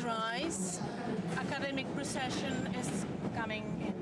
Please rise. Academic procession is coming in.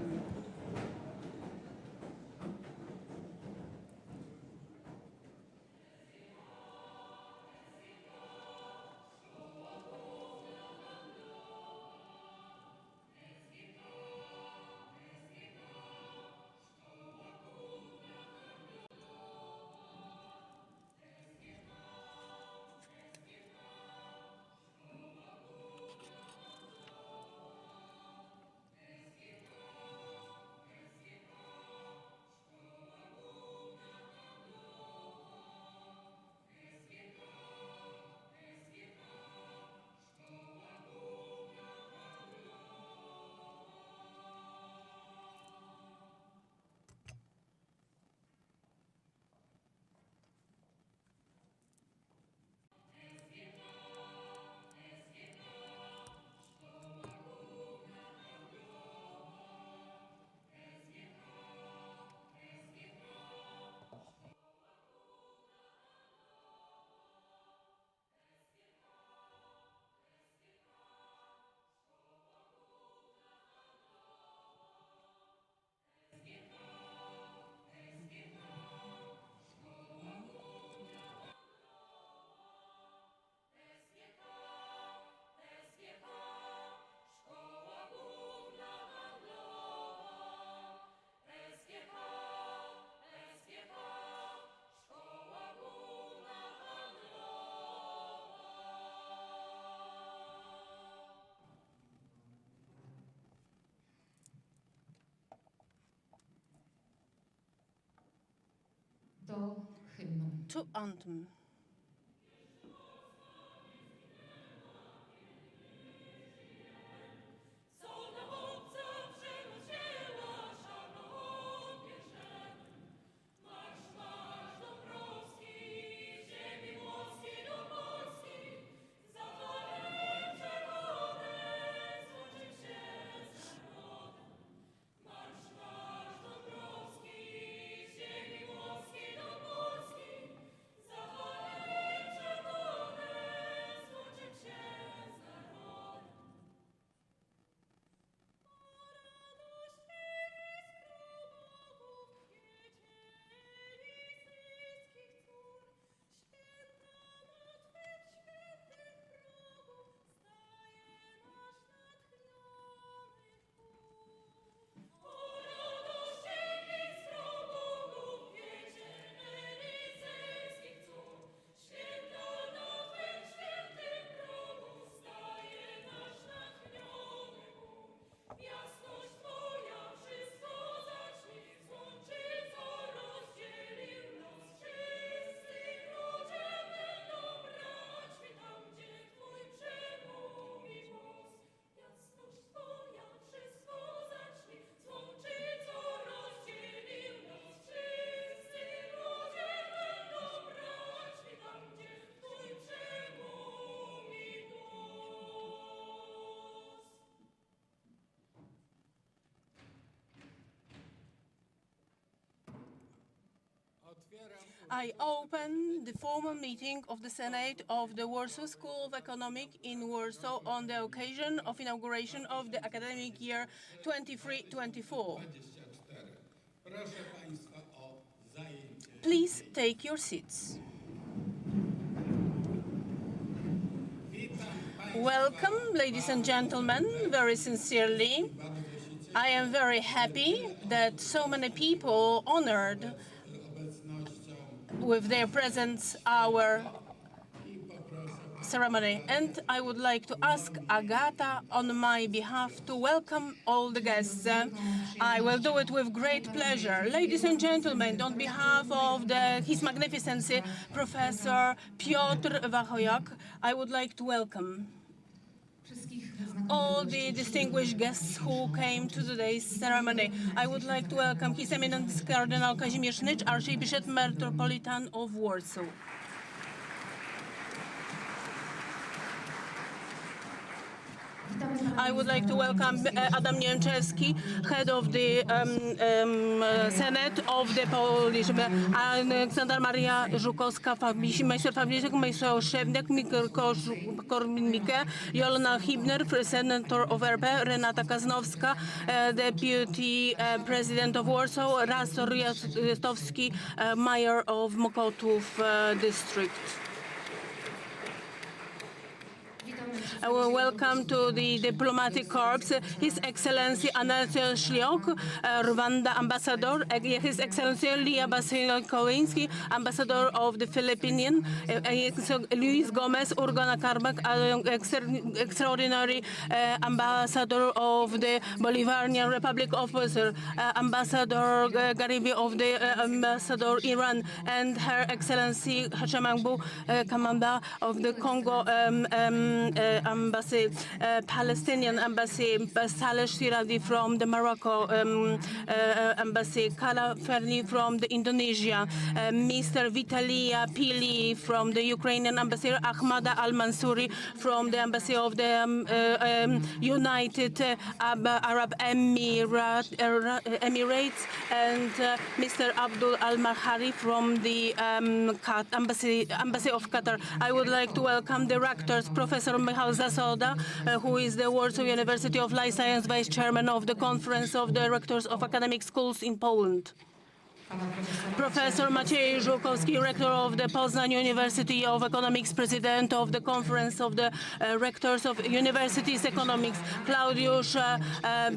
To anthem. I open the formal meeting of the Senate of the Warsaw School of Economics in Warsaw on the occasion of inauguration of the academic year 23-24. Please take your seats. Welcome, ladies and gentlemen, very sincerely. I am very happy that so many people honored with their presence our ceremony. And I would like to ask Agata on my behalf to welcome all the guests. I will do it with great pleasure. Ladies and gentlemen, on behalf of His Magnificency, Professor Piotr Wachojak, I would like to welcome all the distinguished guests who came to today's ceremony. I would like to welcome His Eminence Cardinal Kazimierz Nycz, Archbishop Metropolitan of Warsaw. I would like to welcome Adam Niemczewski, head of the Senate of the Polish, Aleksandra Maria Żukowska, majster Fabriczek, majster Szewnek, Korwin-Mikke, Jolona Hibner, Senator of RP, Renata Kaznowska, Deputy President of Warsaw, Rector Jastowski, Mayor of Mokotów District. Welcome to the diplomatic corps, His Excellency Anatol Szliok, Rwanda Ambassador, His Excellency Lia Basyl-Kołyński, Ambassador of the Philippines, Luis Gomez, Urgona Karbak, Extraordinary Ambassador of the Bolivarian Republic of Brazil, Ambassador Garibi of the Ambassador Iran, and Her Excellency Hachemangbu Kamanda of the Congo Embassy, Palestinian Embassy, Saleh Shiradi from the Morocco Embassy, Kala Ferni from the Indonesia, Mr. Vitalia Pili from the Ukrainian Embassy, Ahmada Al-Mansouri from the Embassy of the United Arab Emirates, and Mr. Abdul Al-Mahari from the Embassy of Qatar. I would like to welcome the rectors, Professor Michał Zasoda, who is the Warsaw University of Life Science Vice Chairman of the Conference of the Rectors of Academic Schools in Poland. Professor Maciej Żukowski, Rector of the Poznań University of Economics, President of the Conference of the Rectors of Universities Economics. Claudiusz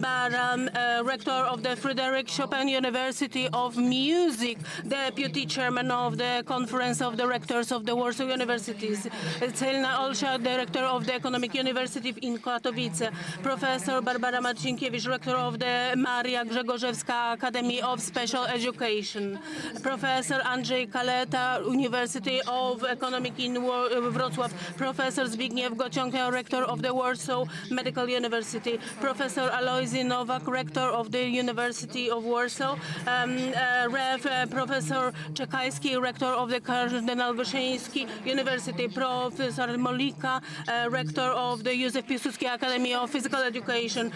Baran, Rector of the Fryderyk Chopin University of Music, Deputy Chairman of the Conference of the Rectors of the Warsaw Universities. Celina Olszak, Director of the Economic University in Katowice. Professor Barbara Marcinkiewicz, Rector of the Maria Grzegorzewska Academy of Special Education. Professor Andrzej Kaleta, University of Economics in Wrocław. Professor Zbigniew Gociąga, Rector of the Warsaw Medical University. Professor Alojzy Nowak, Rector of the University of Warsaw. Professor Czekajski, Rector of the Kardynal Wyszyński University. Professor Molika, Rector of the Józef Piłsudski Academy of Physical Education.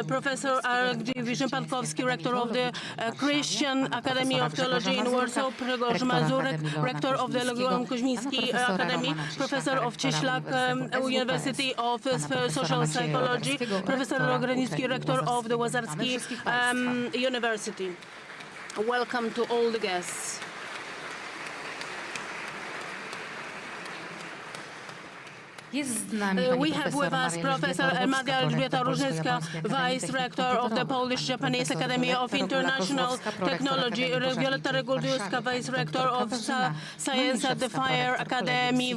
Professor Argdziej Pankowski, Rector of the Christian Academy of Theology in Warsaw, Grzegorz Mazurek, Rector of the Leon Koźmiński Academy, Professor of Cieślak University of Social Psychology, Professor Rogranicki, Rector of the Łazarski University. Welcome to all the guests. We have with us Professor Maria Elżbieta Różycka, Vice Rector of the Polish-Japanese Academy of International Technology, Violetta Reguldiuska, Vice Rector of Science at the Fire Academy,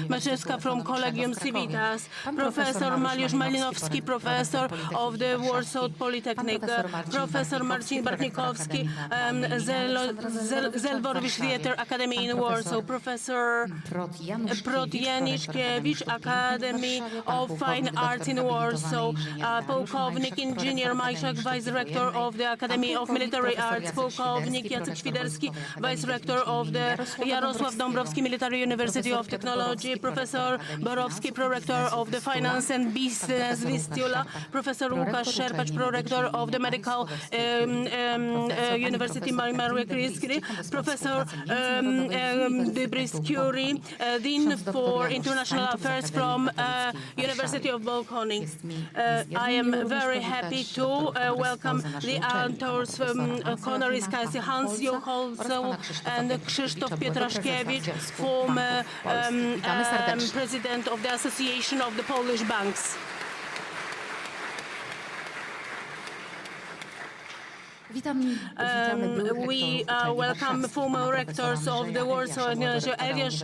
Maciejska from Collegium Civitas, Professor Mariusz Malinowski, Professor of the Warsaw Polytechnic, Professor Marcin Bartnikowski, Zelborowicz Theatre Academy in Warsaw, Professor Prot Januszkiewicz, Academy of Fine Arts in Warsaw, Pułkownik Inżynier Majszak, Vice Rector of the Academy of Military Arts, Pułkownik Jacek Świderski, Vice Rector of the Jarosław Dąbrowski Military University of Technology, Professor Borowski, Prorector of the Finance and Business Vistula, Professor Łukasz Szerpacz, Prorector of the Medical University Maria Curie, Professor Dybris Curie, Dean for International Affairs from University of Bołkoni. I am very happy to welcome the authors honoris causa Hans Johansson and Krzysztof Pietraszkiewicz, former President of the Association of the Polish Banks. We welcome former rectors of the Warsaw Eliasz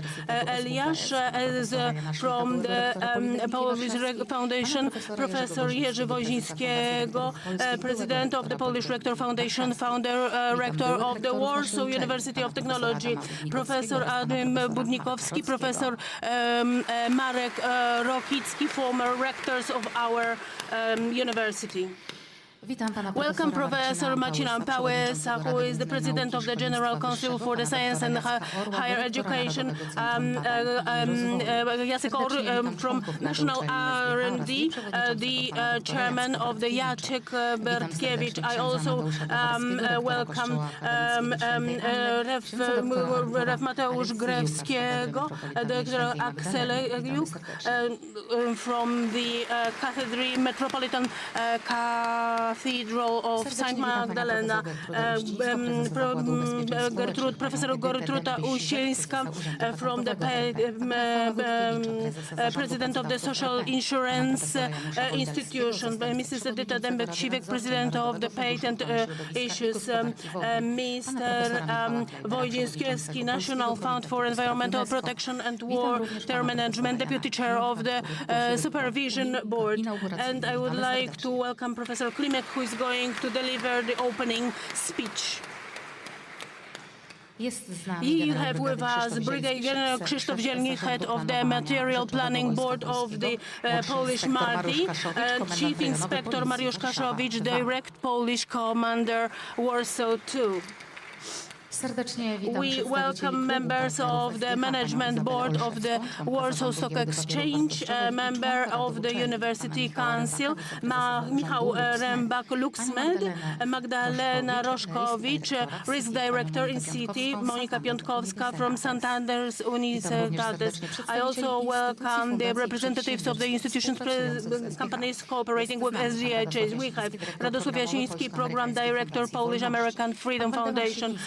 is from the Polish Foundation, Professor Jerzy Wozińskiego, President of the Polish Rector Foundation, founder, Rector of the Warsaw University of Technology, Professor Adam Budnikowski, Professor Marek Rokicki, former rectors of our university. Welcome Professor Marcina Pałysa, who is the President of the General Council for the Science and Higher Education, Jacek Or from National R&D, the Chairman of the Jacek Bertkiewicz. I also welcome Ref Mateusz Grewskiego, Dr. Axel Juk from the Metropolitan Cathedral of St. Magdalena, Professor Gertruda Usielska from the President of the Social Insurance Institution, Mrs. Edyta Dębek-Siwek, President of the Patent Issues, Mr. Wojciech Skielski, National Fund for Environmental Protection and Water Management, Deputy Chair of the Supervision Board. And I would like to welcome Professor Klimek, who is going to deliver the opening speech. You have with us Brigadier General Krzysztof Zielnik, head of the Material Planning Board of the Polish Marti, Chief Inspector Mariusz Kaszowicz, Direct Polish Commander Warsaw II. We welcome members of the Management Board of the Warsaw Stock Exchange, a member of the University Council, Michał Rębak-Luxmed, Magdalena Roszkowicz, Risk Director in Citi, Monika Piątkowska from Santander's Universidades. I also welcome the representatives of the institutions, companies cooperating with SGHs. We have Radosław Jasiński, Program Director, Polish American Freedom Foundation,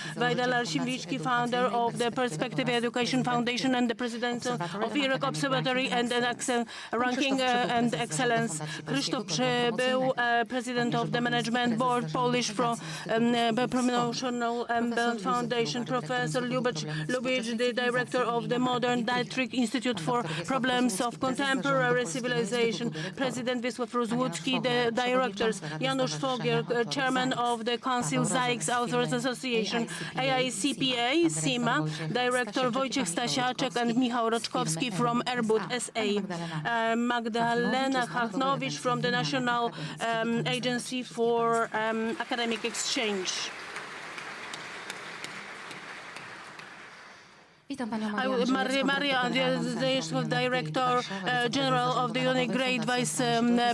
Larsiewicz, founder of the Perspective Education Foundation and the president of Iraq Observatory and an ranking and excellence. Krzysztof Przybył, president of the Management Board, Polish from Promotional Foundation. Professor Lubicz, the director of the Modern Dietrich Institute for Problems of Contemporary Civilization. President Wisław Rozłucki, the directors. Janusz Fogier, chairman of the Council ZAIX Authors Association. AICPA, SIMA, Director Wojciech Stasiaczek and Michał Roczkowski from Airbud SA. Magdalena Hachnowicz from the National Agency for Academic Exchange. Maria, the Director General of the UniGrade, Vice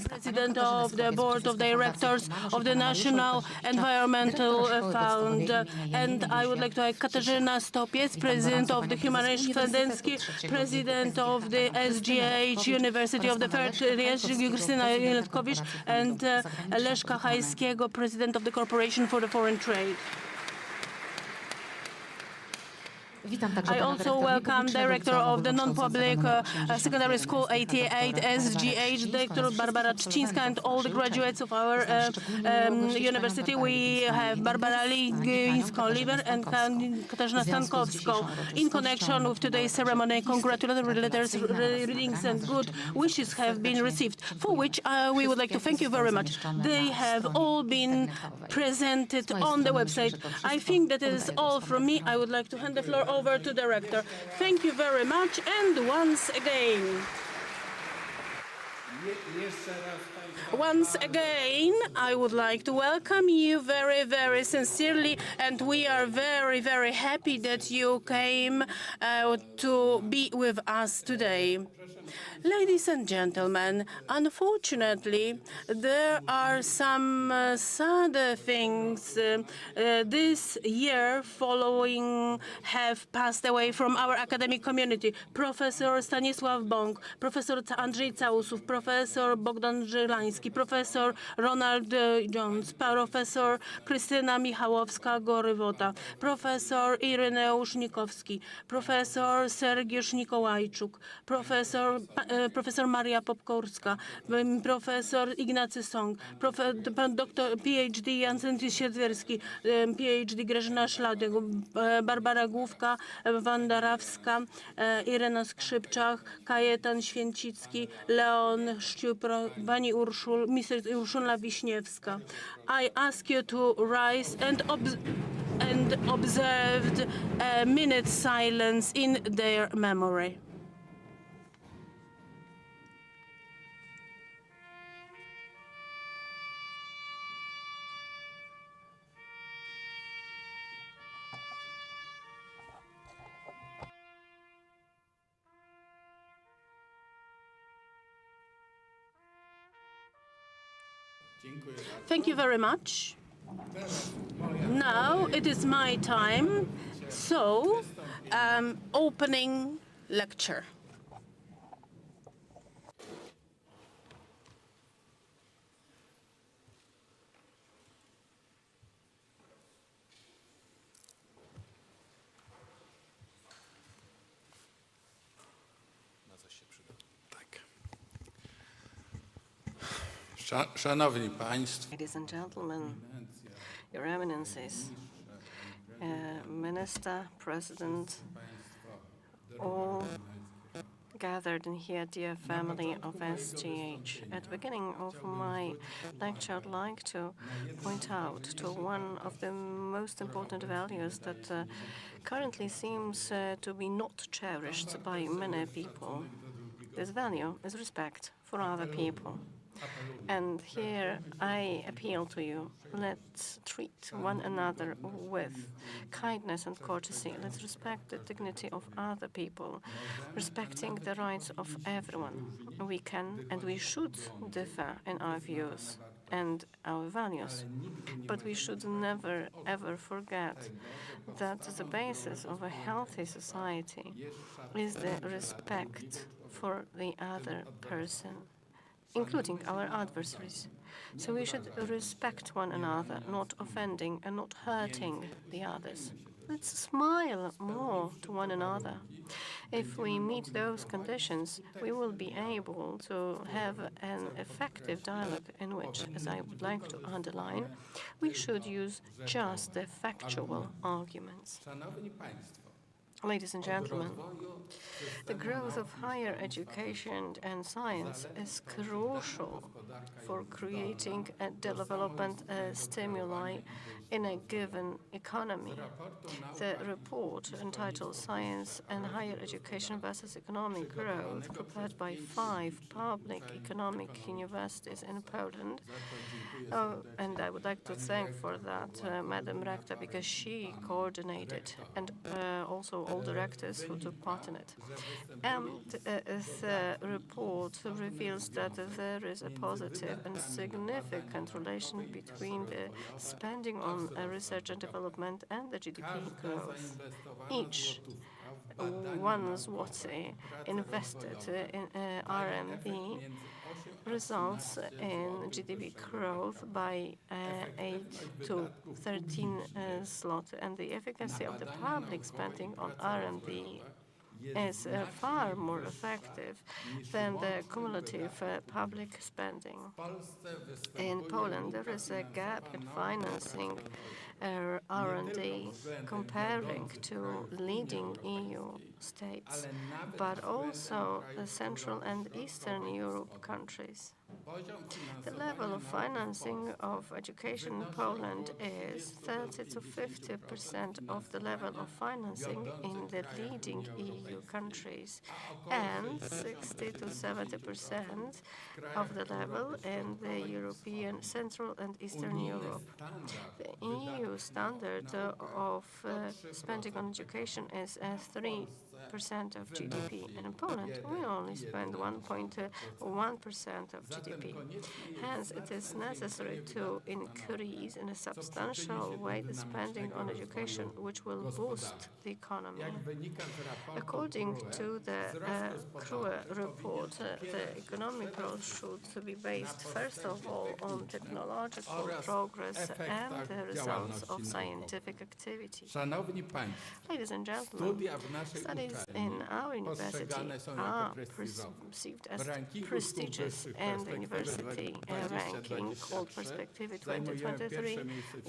President of the Board of Directors of the National Environmental Fund. And I would like to thank Katarzyna Stopiec, President of the Humanistics Fedensky, President of the SGH University of the Third Reich, Krystyna Jeletkowicz, and Leszka Hajskiego, President of the Corporation for the Foreign Trade. I also welcome Director of the Non-Public Secondary School 88 SGH, Dr. Barbara Trzcińska, and all the graduates of our university. We have Barbara Lińską-Liver and Katarzyna Stankowska. In connection with today's ceremony, congratulatory letters, readings, and good wishes have been received, for which we would like to thank you very much. They have all been presented on the website. I think that is all from me. I would like to hand the floor over to the Rector. Thank you very much, and once again, I would like to welcome you very, very sincerely, and we are very, very happy that you came to be with us today. Ladies and gentlemen, unfortunately, there are some sad things this year following have passed away from our academic community. Professor Stanisław Bąk, Professor Andrzej Całusów, Professor Bogdan Żylański, Professor Ronald Jones, Professor Krystyna Michałowska-Gorywota, Professor Ireneusz Nikowski, Professor Sergiusz Nikołajczuk, Professor Maria Popkorska, Professor Ignacy Song, Dr. PhD Jansen Siedwerski, PhD Grażyna Szladek, Barbara Główka, Wanda Rawska, Irena Skrzypczak, Kajetan Święcicki, Leon Szczypro, pani Mrs. Urszula Wiśniewska. I ask you to rise and observe a minute's silence in their memory. Thank you very much. Now it is my time, so opening lecture. Szanowni Państwo, Ladies and gentlemen, Your Eminences, Minister, President, all gathered in here, dear family of SGH. At the beginning of my lecture, I'd like to point out to one of the most important values that currently seems to be not cherished by many people. This value is respect for other people. And here I appeal to you, let's treat one another with kindness and courtesy. Let's respect the dignity of other people, respecting the rights of everyone. We can and we should differ in our views and our values, but we should never ever forget that the basis of a healthy society is the respect for the other person, including our adversaries. So we should respect one another, not offending and not hurting the others. Let's smile more to one another. If we meet those conditions, we will be able to have an effective dialogue in which, as I would like to underline, we should use just the factual arguments. Ladies and gentlemen, the growth of higher education and science is crucial for creating a development stimuli in a given economy. The report entitled Science and Higher Education versus Economic Growth, prepared by 5 public economic universities in Poland, and I would like to thank for that Madam Rector, because she coordinated, and also all directors who took part in it. And the report reveals that there is a positive and significant relation between the spending on research and development and the GDP growth. Each one zloty invested in R&D results in GDP growth by 8 to 13 zloty, and the efficacy of the public spending on R&D is far more effective than the cumulative public spending. In Poland, there is a gap in financing R&D comparing to leading EU states, but also the Central and Eastern Europe countries. The level of financing of education in Poland is 30 to 50% of the level of financing in the leading EU countries, and 60 to 70% of the level in the European, Central and Eastern Europe. The EU standard of spending on education is 3% of GDP, and in Poland we only spend 1.1% of GDP. Hence, it is necessary to increase in a substantial way the spending on education, which will boost the economy. According to the CRUE report, the economic growth should be based first of all on technological progress and the results of scientific activity. Ladies and gentlemen, studies in our university are perceived as prestigious, and the university ranking called Perspective 2023,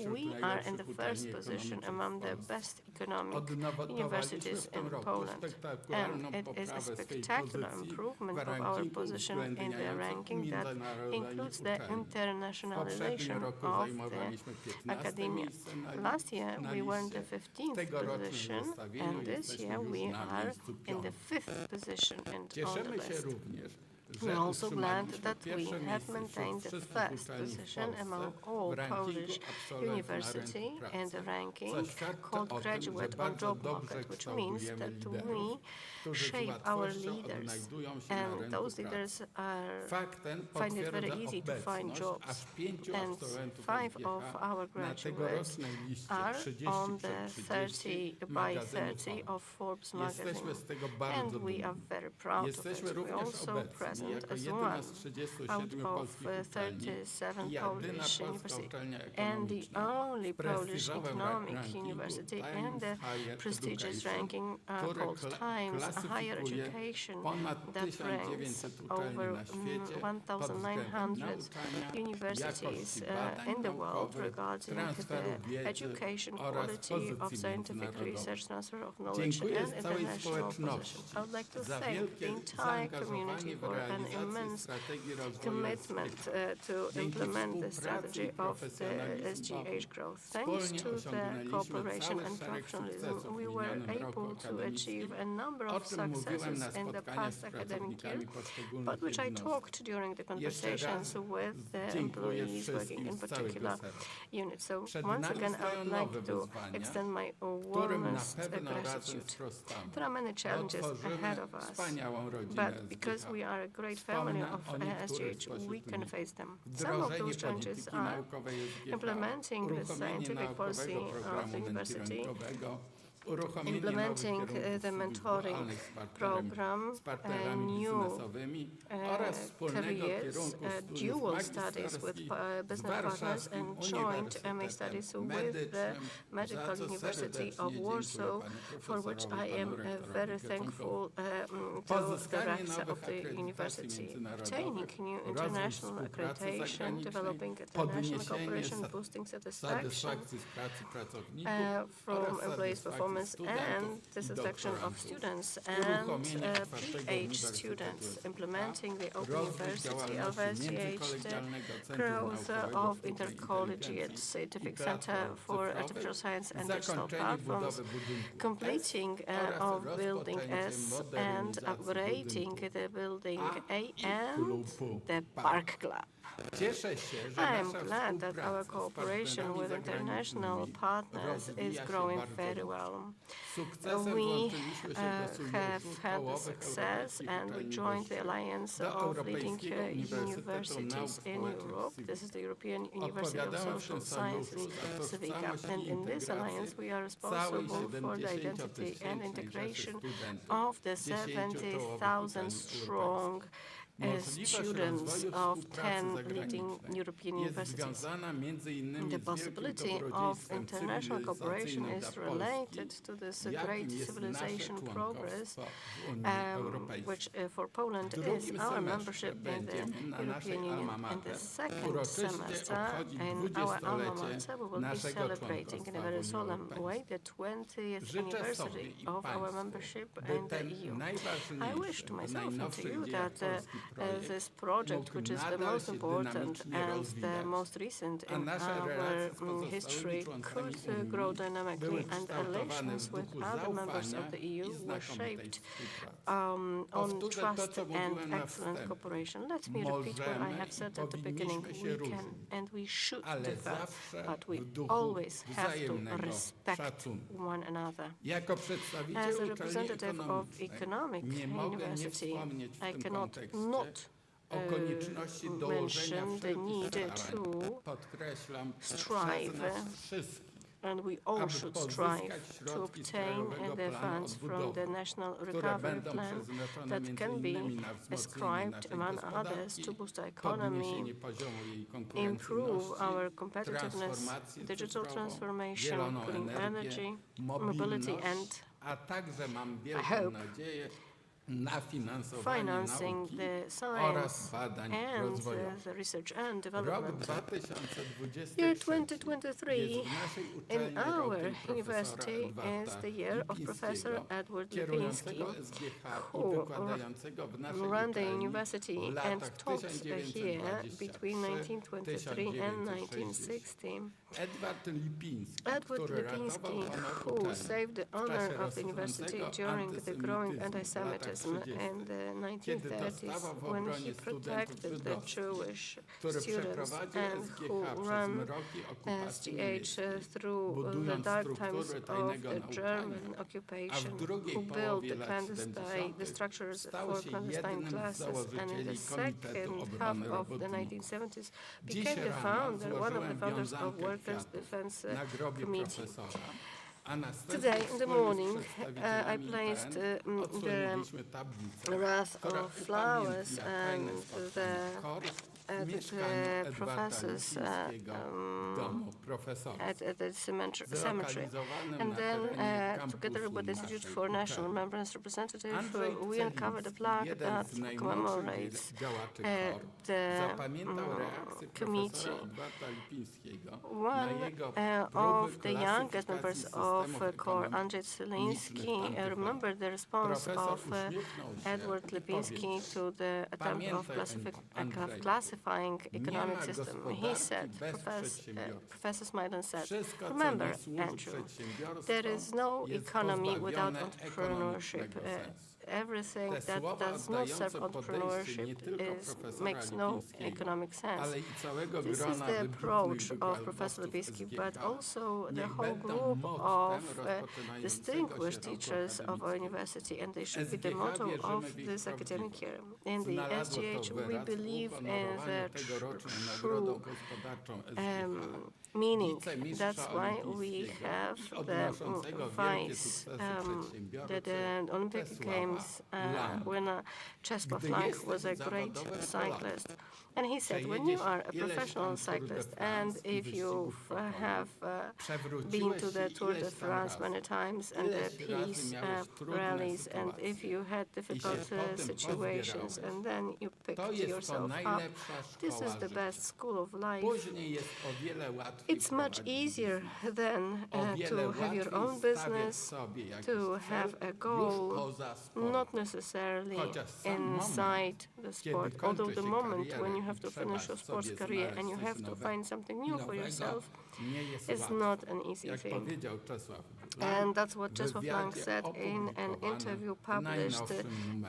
we are in the first position among the best economic universities in Poland. And it is a spectacular improvement of our position in the ranking that includes the internationalization of the academia. Last year we were in the 15th position, and this year we are in the 5th position and on the list. We're also glad that we have maintained the first position among all Polish universities in the ranking called Graduate or Job Market, which means that we shape our leaders, and those leaders find it very easy to find jobs. And 5 of our graduates are on the 30 by 30 of Forbes magazine, and we are very proud of it. We're also present as one out of 37 Polish universities, and the only Polish economic university in the prestigious ranking called Times Higher Education that ranks over 1,900 universities in the world regarding the education, quality of scientific research, transfer of knowledge, and international position. I would like to thank the entire community for an immense commitment to implement the strategy of the SGH growth. Thanks to the cooperation and professionalism, we were able to achieve a number of successes in the past academic year, about which I talked during the conversations with the employees working in particular units. So once again, I would like to extend my warmest gratitude. There are many challenges ahead of us, but because we are a great family of SGH, we can face them. Some of those challenges are implementing the scientific policy of the university, implementing the mentoring program, new careers, dual studies with business partners, and joint MA studies with the Medical University of Warsaw, for which I am very thankful to the Rector of the university. Obtaining new international accreditation, developing international cooperation, boosting satisfaction from employees' performance, and the satisfaction of students and PH students, implementing the Open University of SGH, the growth of intercollegiate scientific center for artificial science and digital platforms, completing of building S and upgrading the building A and the Park Club. I am glad that our cooperation with international partners is growing very well. We have had the success, and we joined the Alliance of Leading Universities in Europe. This is the European University of Social Sciences, Civica. And in this alliance, we are responsible for the identity and integration of the 70,000 strong students of 10 leading European universities. The possibility of international cooperation is related to this great civilization progress, which for Poland is our membership in the European Union. In the second semester, in our alma mater, we will be celebrating in a very solemn way the 20th anniversary of our membership in the EU. I wish to myself and to you that this project, which is the most important and the most recent in our history, could grow dynamically, and relations with other members of the EU were shaped on trust and excellent cooperation. Let me repeat what I have said at the beginning. We can and we should differ, but we always have to respect one another. As a representative of economic university, I cannot not mention the need to strive, and we all should strive to obtain the funds from the National Recovery Plan that can be ascribed, among others, to boost our economy, improve our competitiveness, digital transformation, clean energy, mobility, and I hope financing the science and the research and development. Year 2023 in our university is the year of Professor Edward Lipinski, who ran the university and taught here between 1923 and 1960. Edward Lipinski, who saved the honor of the university during the growing anti-Semitism nationalism in the 1930s when he protected the Jewish students and who ran SGH through the dark times of the German occupation, who built the structures for clandestine classes, and in the second half of the 1970s became the founder, one of the founders of Workers' Defense Committee. Today in the morning, I placed the wreath of flowers and the professors at the cemetery. And then, together with the Institute for National Remembrance representative, we uncovered a plaque that commemorates the committee. One of the youngest members of Corps, Andrzej Celiński, remembered the response of Edward Lipinski to the attempt of classifying economic system. He said, Professor Smiley said, "Remember, Andrew, there is no economy without entrepreneurship. Everything that does not serve entrepreneurship makes no economic sense." This is the approach of Professor Lipinski, but also the whole group of distinguished teachers of our university, and they should be the motto of this academic year. In the SGH, we believe in the true meaning. That's why we have the vice, the Olympic Games winner. Czesław Lang was a great cyclist. And he said, when you are a professional cyclist, and if you have been to the Tour de France many times and the peace rallies, and if you had difficult situations, and then you picked yourself up, this is the best school of life. It's much easier then to have your own business, to have a goal, not necessarily inside the sport, although the moment when you have to finish your sports career and you have to find something new for yourself, it's not an easy thing. And that's what Czesław Lang said in an interview published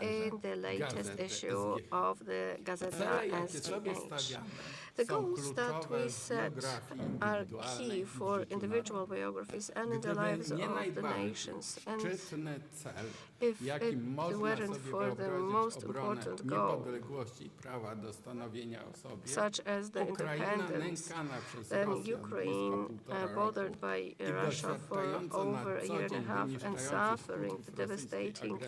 in the latest issue of the Gazeta SGH. The goals that we set are key for individual biographies and in the lives of the nations. And if it weren't for the most important goal, such as the independence, then Ukraine, bothered by Russia for over a year and a half and suffering the devastating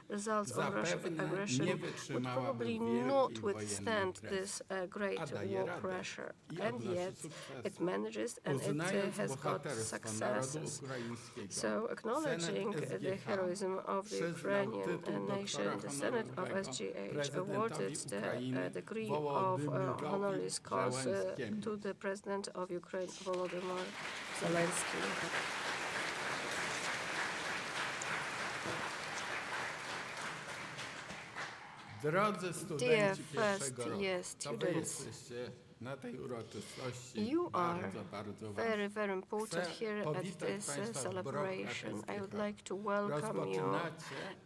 results of Russian aggression, would probably not withstand this great war pressure. And yet it manages, and it has got successes. So acknowledging the heroism of the Ukrainian nation, the Senate of SGH awarded the degree of honoris causa to the President of Ukraine, Volodymyr Zelensky. Dear first-year students, you are very, very important here at this celebration. I would like to welcome you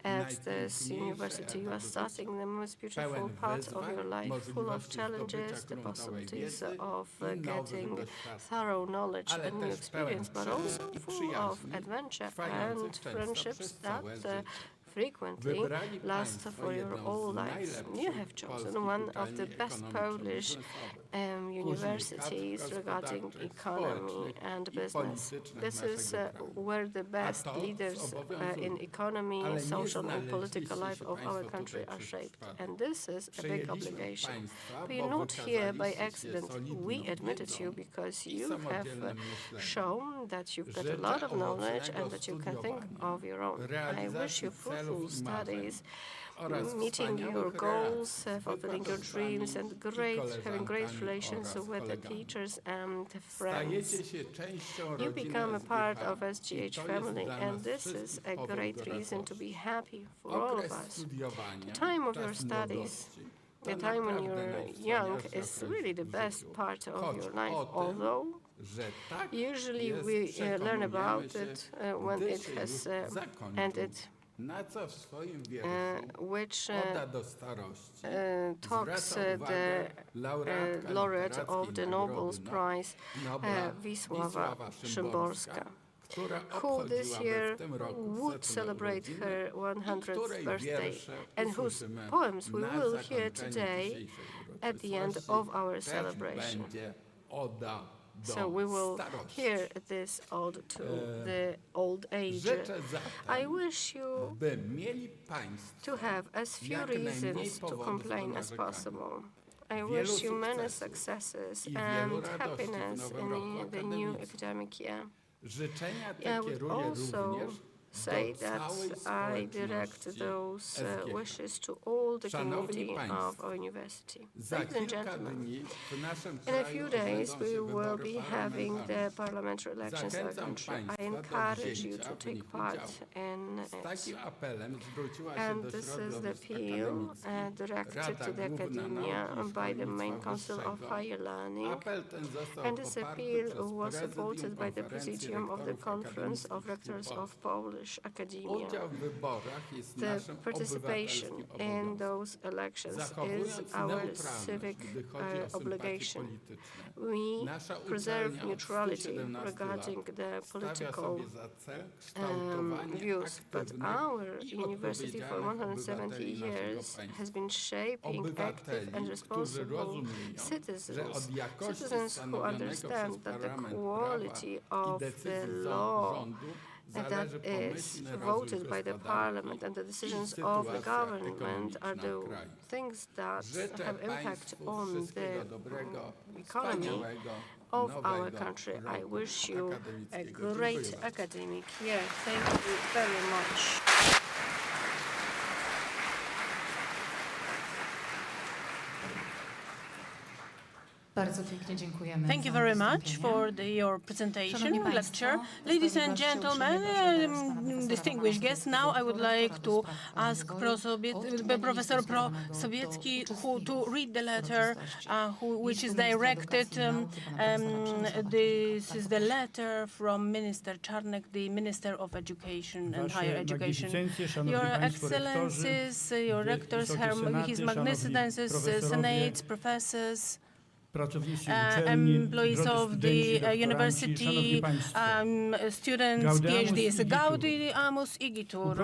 at this university. You are starting the most beautiful part of your life, full of challenges, the possibilities of getting thorough knowledge and new experience, but also full of adventure and friendships that frequently last for your whole life. You have chosen one of the best Polish universities regarding economy and business. This is where the best leaders in economy, social and political life of our country are shaped. And this is a big obligation. We are not here by accident. We admitted you because you have shown that you've got a lot of knowledge and that you can think of your own. I wish you fruitful studies, meeting your goals, fulfilling your dreams, and having great relations with the teachers and friends. You become a part of SGH family, and this is a great reason to be happy for all of us. The time of your studies, the time when you're young, is really the best part of your life, although usually we learn about it when it has ended. which talks the laureate of the Nobel Prize, Wisława Szymborska, who this year would celebrate her 100th birthday, and whose poems we will hear today at the end of our celebration. So we will hear this ode to the old age. I wish you to have as few reasons to complain as possible. I wish you many successes and happiness in the new academic year. I would also say that I direct those wishes to all the community of our university. Ladies and gentlemen, in a few days we will be having the parliamentary elections in our country. I encourage you to take part in it. And this is the appeal directed to the academia by the Main Council of Higher Learning. And this appeal was supported by the Presidium of the Conference of Rectors of Polish Academia. The participation in those elections is our civic obligation. We preserve neutrality regarding the political views, but our university for 170 years has been shaping active and responsible citizens, citizens who understand that the quality of the law that is voted by the parliament and the decisions of the government are the things that have impact on the economy of our country. I wish you a great academic year. Thank you very much. Thank you very much for your presentation, lecture. Ladies and gentlemen, distinguished guests, now I would like to ask Professor Sowiecki to read the letter which is directed. This is the letter from Minister Czarnek, the Minister of Education and Higher Education. Your Excellencies, your rectors, His Magnificences, senates, professors, employees of the university, students, PhDs, Gaudi, Amus, Igitur.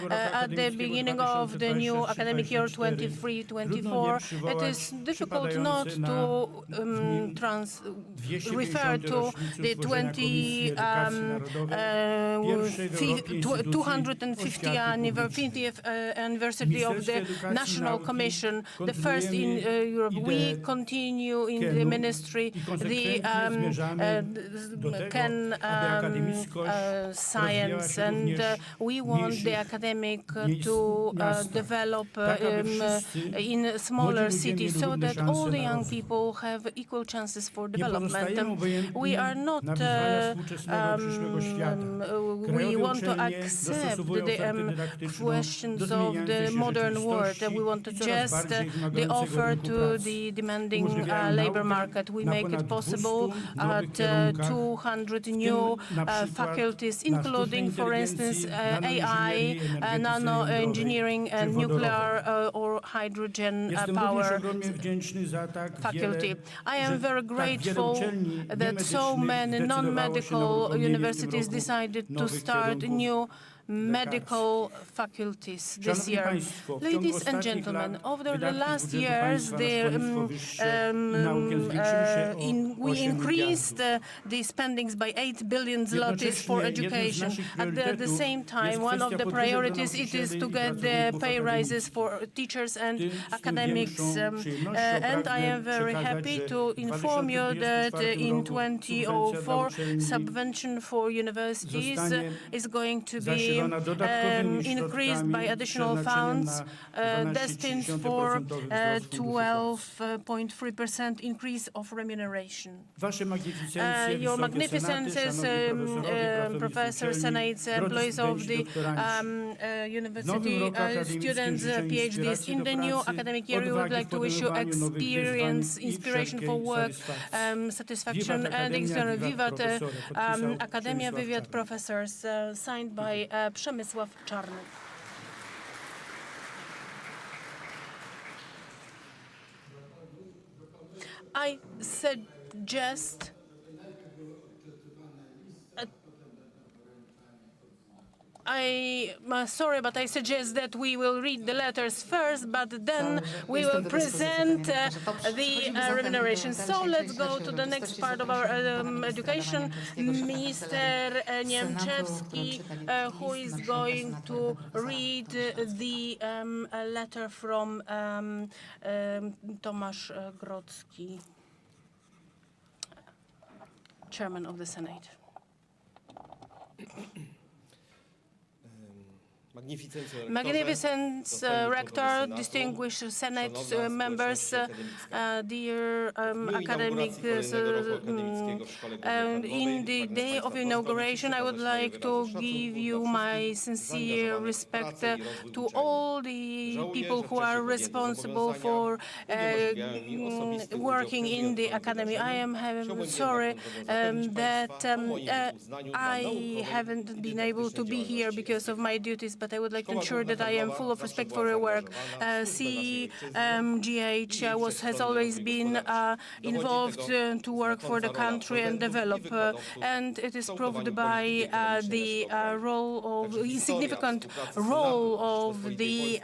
At the beginning of the new academic year 23-24, it is difficult not to refer to the 250th anniversary of the National Commission, the first in Europe. We continue in the ministry, the science, and we want the academic to develop in smaller cities so that all the young people have equal chances for development. We are not, we want to accept the questions of the modern world. We want to adjust the offer to the demanding labor market. We make it possible at 200 new faculties, including, for instance, AI, nano engineering, and nuclear or hydrogen power faculty. I am very grateful that so many non-medical universities decided to start new medical faculties this year. Ladies and gentlemen, over the last years, we increased the spendings by 8 billion zlotys for education. At the same time, one of the priorities is to get the pay rises for teachers and academics. And I am very happy to inform you that in 2004, subvention for universities is going to be increased by additional funds destined for 12.3% increase of remuneration. Your Magnificences, professors, senates, employees of the university, students, PhDs, in the new academic year, we would like to wish you experience, inspiration for work, satisfaction, and external Vivat Academia, Vivat Professors, signed by Przemysław Czarnek. I suggest sorry, but I suggest that we will read the letters first, but then we will present the remuneration. So let's go to the next part of our education. Mr. Niemczewski, who is going to read the letter from Tomasz Grodzki, Chairman of the Senate. Magnificent Rector, distinguished Senate members, dear academics, in the day of inauguration, I would like to give you my sincere respect to all the people who are responsible for working in the academy. I am sorry that I haven't been able to be here because of my duties, but I would like to ensure that I am full of respect for your work. CGH has always been involved to work for the country and develop, and it is proved by the significant role of the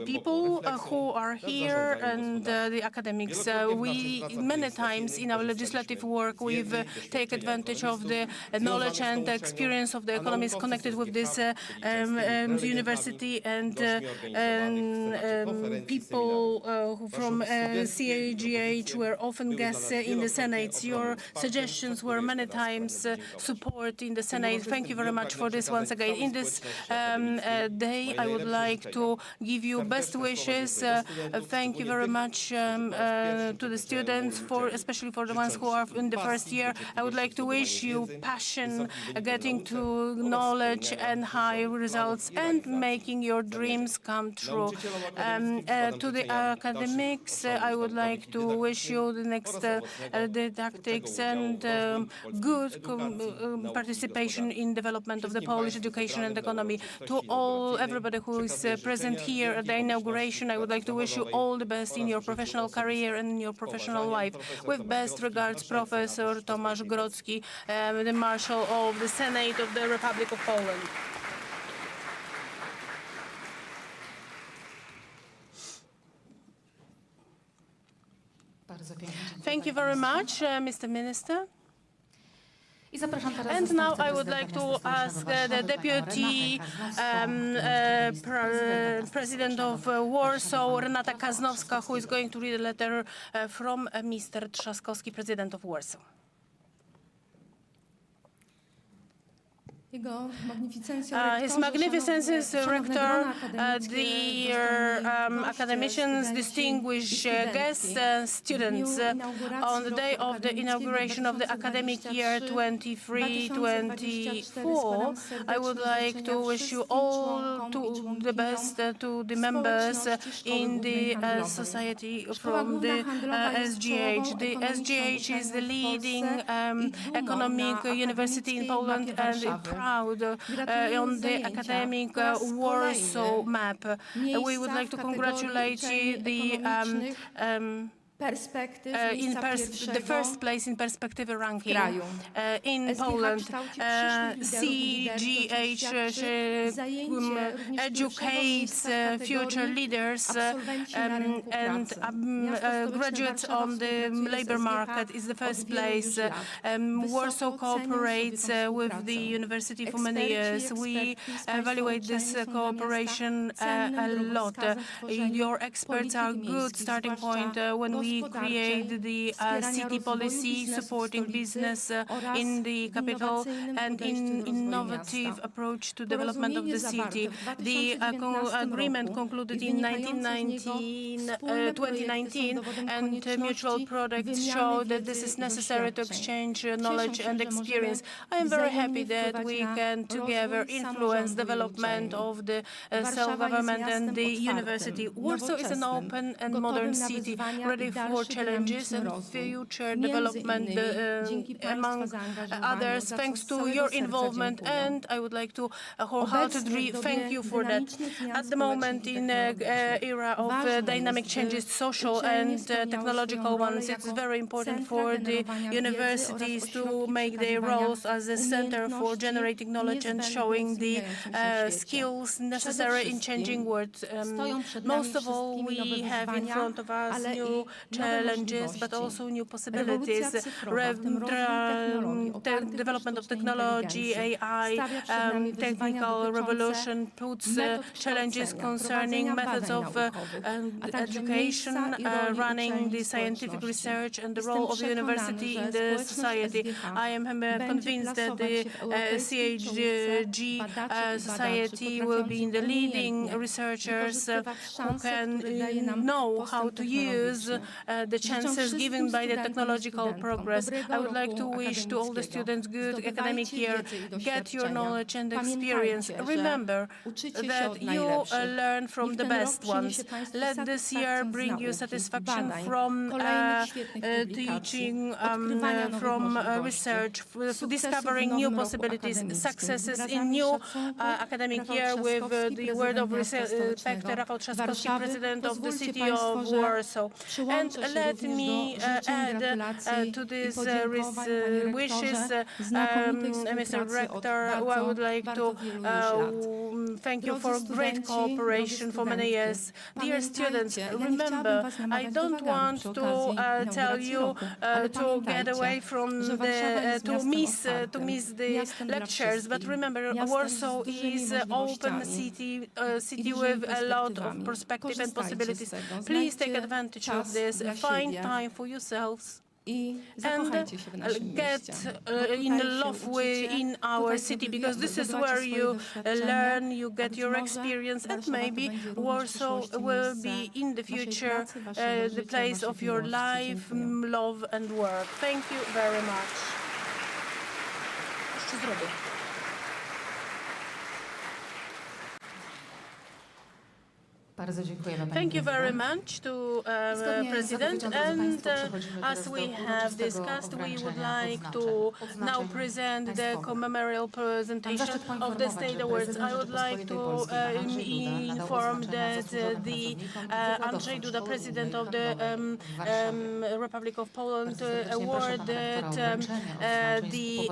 people who are here and the academics. We many times in our legislative work we've taken advantage of the knowledge and experience of the economists connected with this university, and people from CAGH were often guests in the Senate. Your suggestions were many times support in the Senate. Thank you very much for this once again. In this day, I would like to give you best wishes. Thank you very much to the students, especially for the ones who are in the first year. I would like to wish you passion, getting to knowledge and high results, and making your dreams come true. To the academics, I would like to wish you the next didactics and good participation in development of the Polish education and economy. To everybody who is present here at the inauguration, I would like to wish you all the best in your professional career and in your professional life. With best regards, Professor Tomasz Grodzki, the Marshal of the Senate of the Republic of Poland. Thank you very much, Mr. Minister. And now I would like to ask the Deputy President of Warsaw, Renata Kaznowska, who is going to read a letter from Mr. Trzaskowski, President of Warsaw. His Magnificence Rector, dear academicians, distinguished guests, students, on the day of the inauguration of the academic year 23-24, I would like to wish you all the best to the members in the society from the SGH. The SGH is the leading economic university in Poland and on the academic Warsaw map. We would like to congratulate the the first place in perspective ranking in Poland. CGH educates future leaders and graduates on the labor market is the first place. Warsaw cooperates with the university for many years. We evaluate this cooperation a lot. Your experts are a good starting point when we create the city policy supporting business in the capital and in innovative approach to development of the city. The agreement concluded in 2019 and mutual products show that this is necessary to exchange knowledge and experience. I am very happy that we can together influence development of the self-government and the university. Warsaw is an open and modern city ready for challenges and future development among others, thanks to your involvement, and I would like to wholeheartedly thank you for that. At the moment, in an era of dynamic changes, social and technological ones, it's very important for the universities to make their roles as a center for generating knowledge and showing the skills necessary in changing world. Most of all, we have in front of us new challenges, but also new possibilities. Development of technology, AI, technical revolution puts challenges concerning methods of education, running the scientific research, and the role of the university in the society. I am convinced that the CHG society will be in the leading researchers who can know how to use the chances given by the technological progress. I would like to wish to all the students good academic year. Get your knowledge and experience. Remember that you learn from the best ones. Let this year bring you satisfaction from teaching, from research, discovering new possibilities, successes in new academic year. With the word of respect, Rafał Trzaskowski, President of the City of Warsaw. And let me add to these wishes, Mr. Rector, I would like to thank you for great cooperation for many years. Dear students, remember, I don't want to tell you to get away from to miss the lectures, but remember, Warsaw is an open city, city with a lot of perspective and possibilities. Please take advantage of this. Find time for yourselves and get in love in our city, because this is where you learn, you get your experience, and maybe Warsaw will be in the future the place of your life, love and work. Thank you very much. Thank you very much to President, and as we have discussed, we would like to now present the commemorative presentation of the State Awards. I would like to inform that the Andrzej Duda, President of the Republic of Poland, awarded the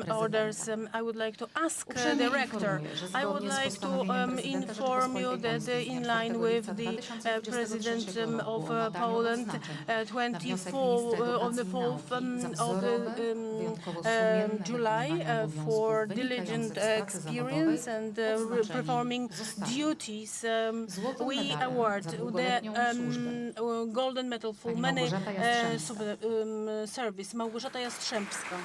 orders. I would like to ask the Rector. I would like to inform you that in line with the President of Poland, 24 on the 4th of July, for diligent experience and performing duties, we award the Golden Medal for many service. Małgorzata Jastrzębska.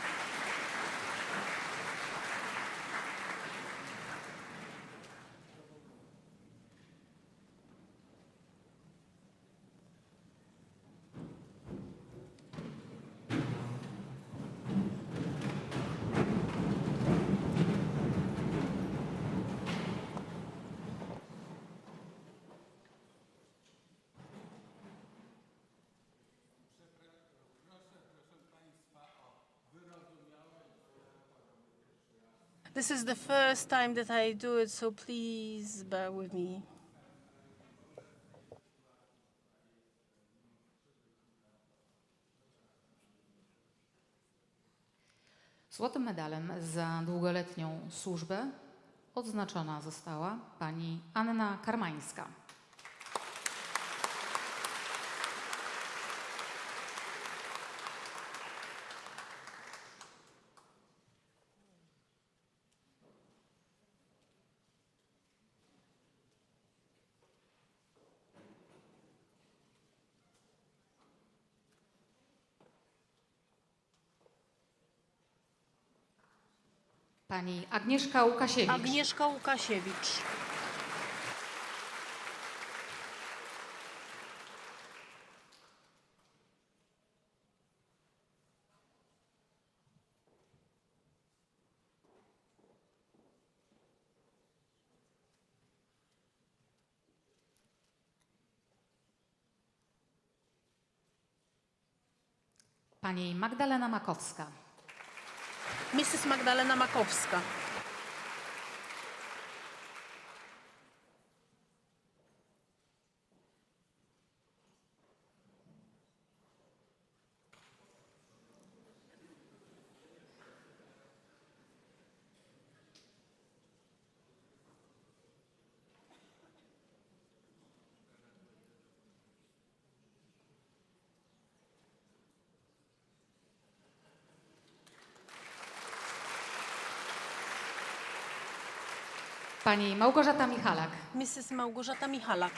This is the first time that I do it, so please bear with me. Złotym medalem za długoletnią służbę odznaczona została pani Anna Karmańska. Pani Agnieszka Łukasiewicz. Agnieszka Łukasiewicz. Pani Magdalena Makowska. Mrs. Magdalena Makowska. Pani Małgorzata Michalak. Mrs. Małgorzata Michalak.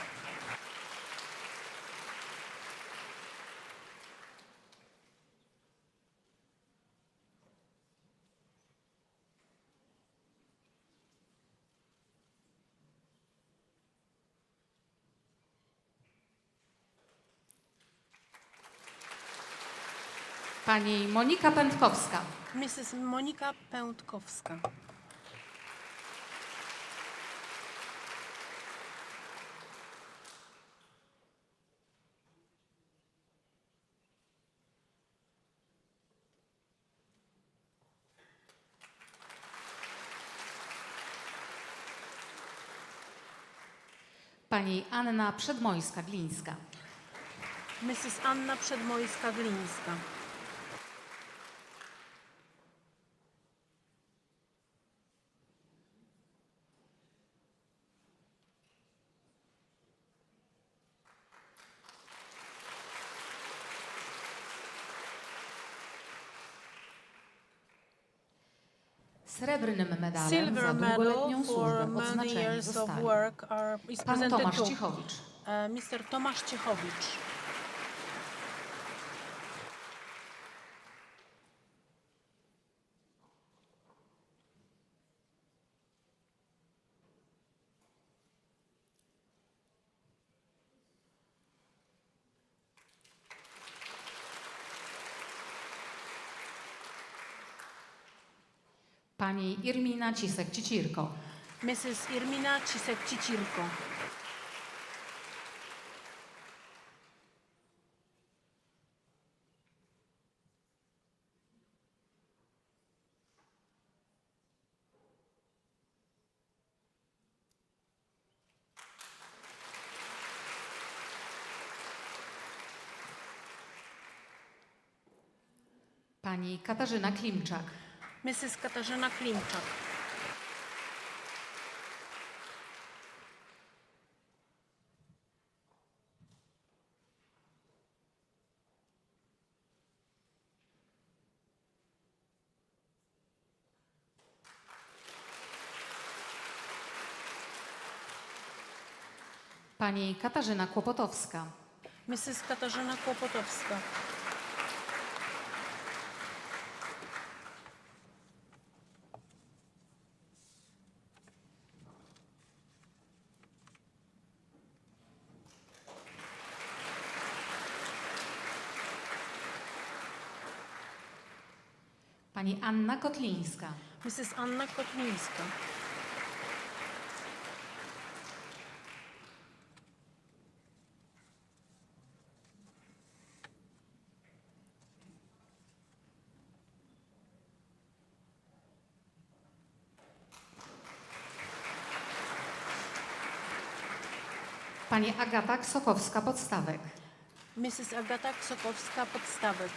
Pani Monika Pętkowska. Mrs. Monika Pętkowska. Pani Anna Przedmojska-Glińska. Mrs. Anna Przedmojska-Glińska. Srebrnym medalem Silver za medal długoletnią for służbę many odznaczeni years of zostali work is pan presented Tomasz to Cichowicz, Mr. Tomasz Cichowicz. pani Irmina Cisek-Cicirko, Mrs. Irmina Cisek-Cicirko. pani Katarzyna Klimczak, Mrs. Katarzyna Klimczak. pani Katarzyna Kłopotowska, Mrs. Katarzyna Kłopotowska. pani Anna Kotlińska, Mrs. Anna Kotlińska. pani Agata Ksokowska-Podstawek, Mrs. Agata Ksokowska-Podstawek.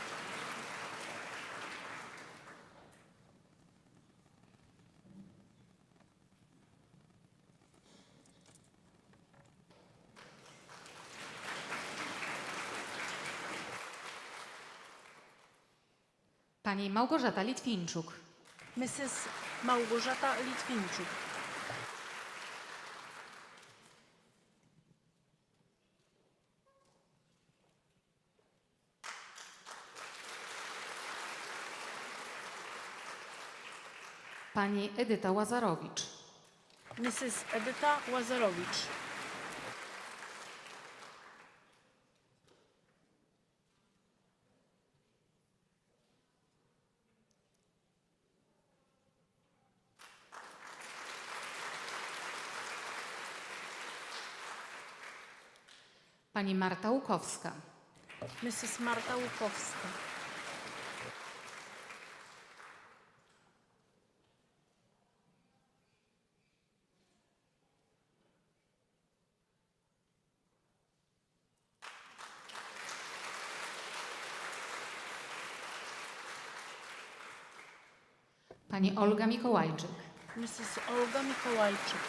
pani Małgorzata Litwinczuk, Mrs. Małgorzata Litwinczuk. pani Edyta Łazarowicz, Mrs. Edyta Łazarowicz. pani Marta Łukowska, Mrs. Marta Łukowska. Pani Olga Mikołajczyk. Mrs. Olga Mikołajczyk.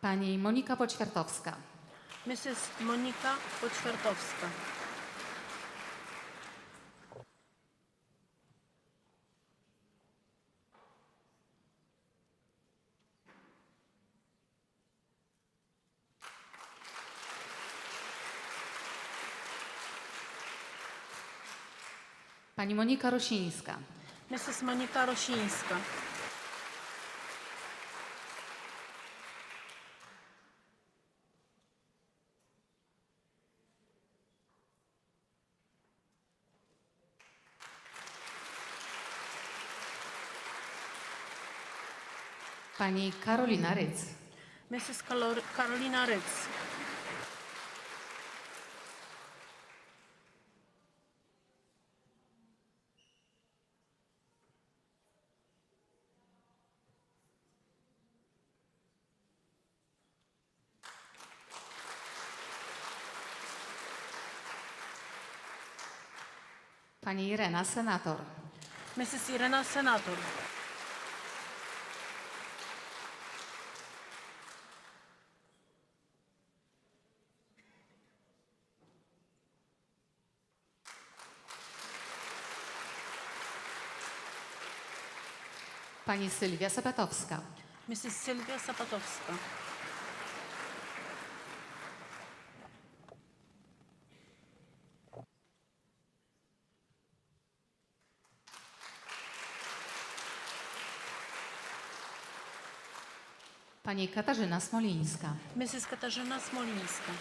Pani Monika Poćwiartowska. Mrs. Monika Poćwiartowska. Pani Monika Rosińska. Mrs. Monika Rosińska. Pani Karolina Ryc. Mrs. Karolina Ryc. Pani Irena Senator. Mrs. Irena Senator. Pani Sylwia Sapatowska. Mrs. Sylwia Sapatowska. Pani Katarzyna Smolińska. Mrs. Katarzyna Smolińska.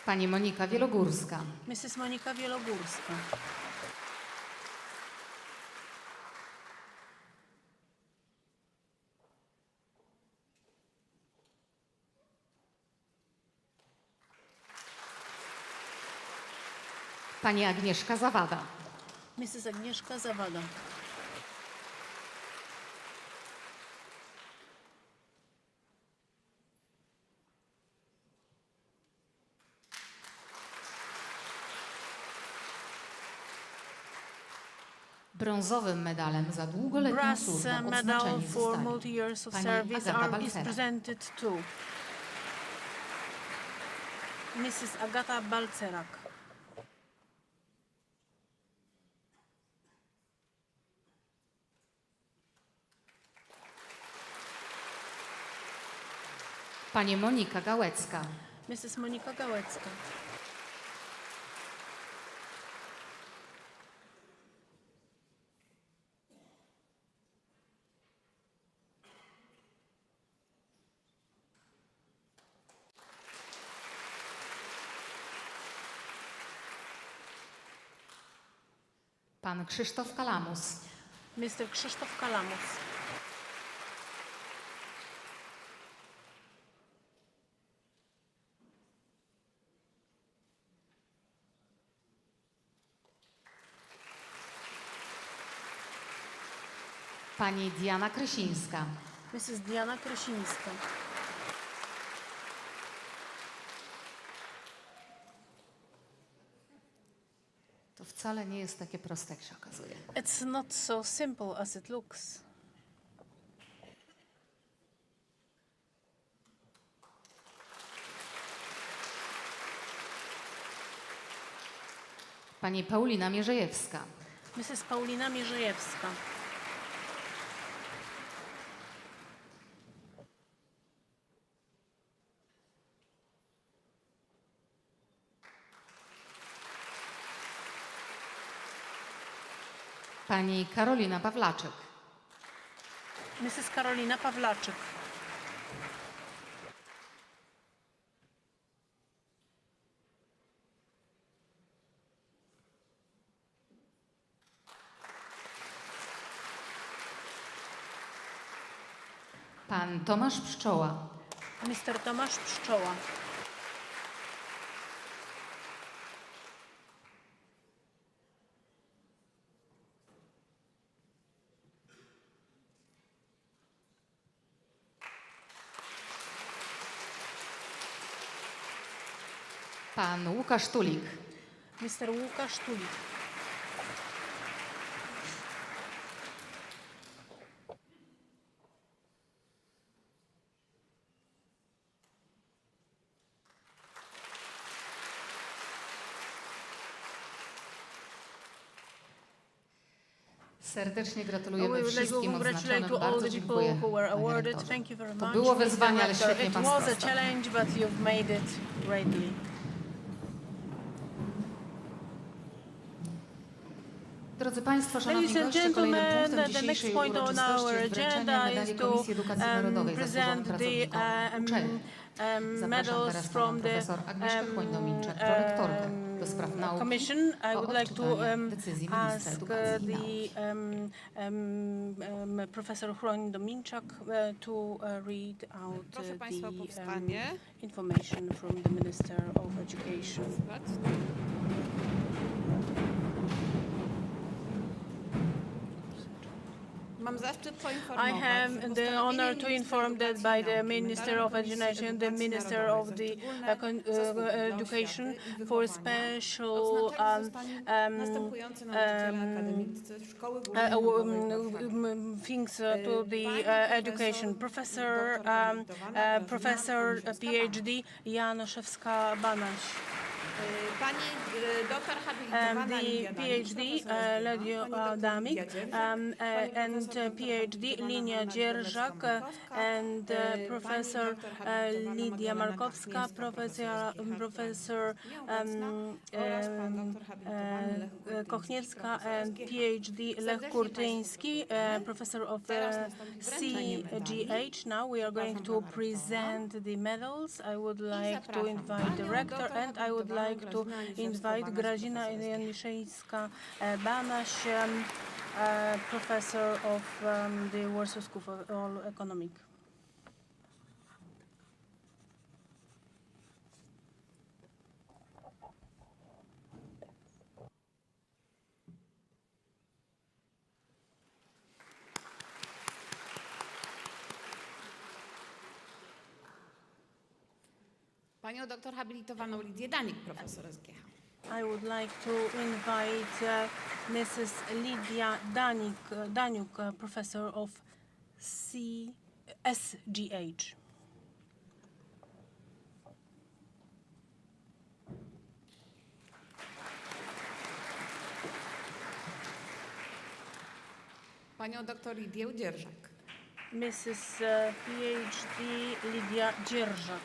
Pani Monika Wielogórska. Mrs. Monika Wielogórska. Pani Agnieszka Zawada. Mrs. Agnieszka Zawada. Brązowym medalem za długoletnią Brass służbę medal odznaczeni for zostali multi-years of pani service Agata is Balcera. presented to Mrs. Agata Balcerak. Pani Monika Gałecka. Mrs. Monika Gałecka. Pan Krzysztof Kalamus. Mr. Krzysztof Kalamus. Pani Diana Krysińska. Mrs. Diana Krysińska. To wcale nie jest takie proste, jak się okazuje. It's not so simple as it looks. Pani Paulina Mierzejewska. Mrs. Paulina Mierzejewska. Pani Karolina Pawlaczek. Mrs. Karolina Pawlaczyk. Pan Tomasz Pszczoła. Mr. Tomasz Pszczoła. Pan Łukasz Tulik. Mr. Łukasz Tulik. Serdecznie We gratulujemy would like to wszystkim congratulate odznaczonym. to all Bardzo the people dziękuję, who were panie awarded. rektorze. Thank you very To much. było Mr. wyzwanie, ale Rector. świetnie It pan was a sprostał. challenge, but you've made it greatly. Drodzy Państwo, szanowni Ladies and goście, kolejnym gentlemen, punktem the next dzisiejszej point on our uroczystości jest wręczenie agenda medali is to Komisji Edukacji Narodowej zasłużonym present the pracownikom uczelni. Zapraszam medals teraz panią from the profesor Agnieszkę Chłojną-Minczak, prorektorkę do spraw nauki, Commission. I o would like to odczytanie decyzji ministra ask edukacji i nauki. Professor Chłojną-Minczak to read out Proszę Państwa o the powstanie. information from the Minister of Education. Mam zaszczyt poinformować, I have the honor to inform that by the Minister of Education, the Minister of the Education, for special następujący nauczyciele akademiccy Szkoły Głównej things to the education. Professor PhD Janoszewska-Banaś. Pani doktor The habilitowana Lidia PhD Ledio Adamik and PhD Linia Dzierżak and Professor Lidia Markowska, Professor Kochniewska and PhD Lech Kurtyński, Professor of CGH. Now we are going to present the medals. I would like to invite the rector and I would like to invite Grazina Janiszyńska-Banaś, professor of the Warsaw School of Economics. Panią doktor habilitowaną Lidię Danik, profesor SGH. I would like to invite Mrs. Lidia Daniuk, professor of SGH. Panią doktor Lidię Dzierżak. Mrs. PhD Lidia Dzierżak.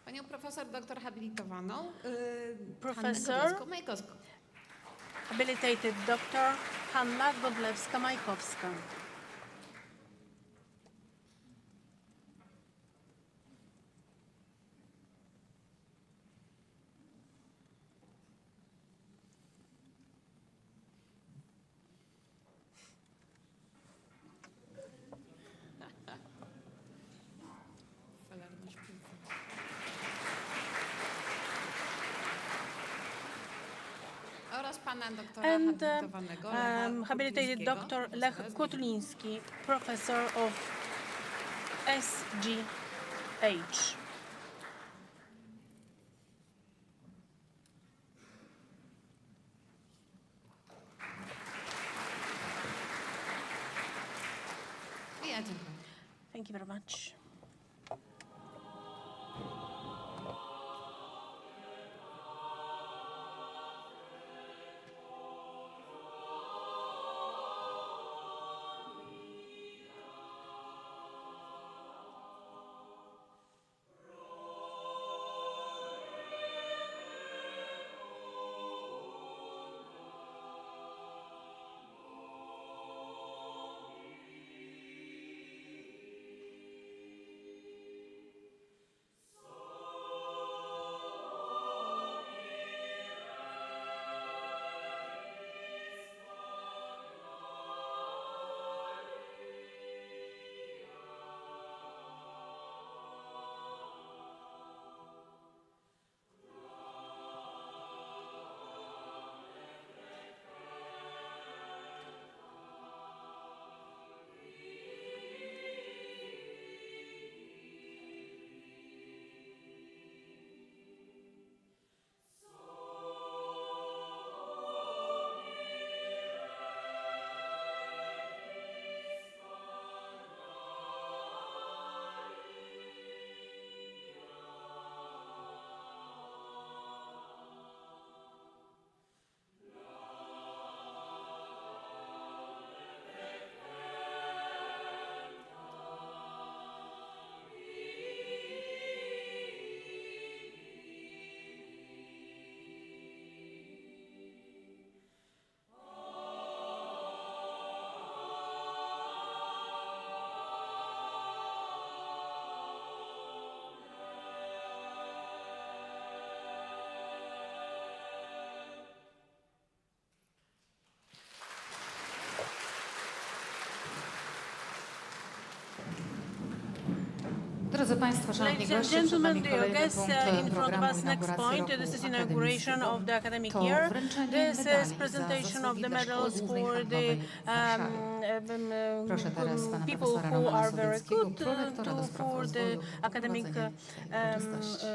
Panią profesor doktor habilitowaną Professor Majkowską. Habilitated Dr. Hanna Godlewska-Majkowska. Oraz pana doktora And habilitowanego habilitated Dr. Lech Kutliński, professor of SGH. I ja dziękuję. Thank you very much. Drodzy Państwo, Szanowni Ladies and goście, przed gentlemen, nami dear kolejny guests, punkt in front of programu us, next inauguracji point. roku This is inauguration akademickiego. of the academic To year. wręczenie This medali is za presentation of zasługi the dla Szkoły medals Głównej for the Handlowej w Warszawie. Proszę teraz pana people profesora who Romana are very Sowieckiego, good prorektora do spraw for the rozwoju, o academic prowadzenie tej uroczystości.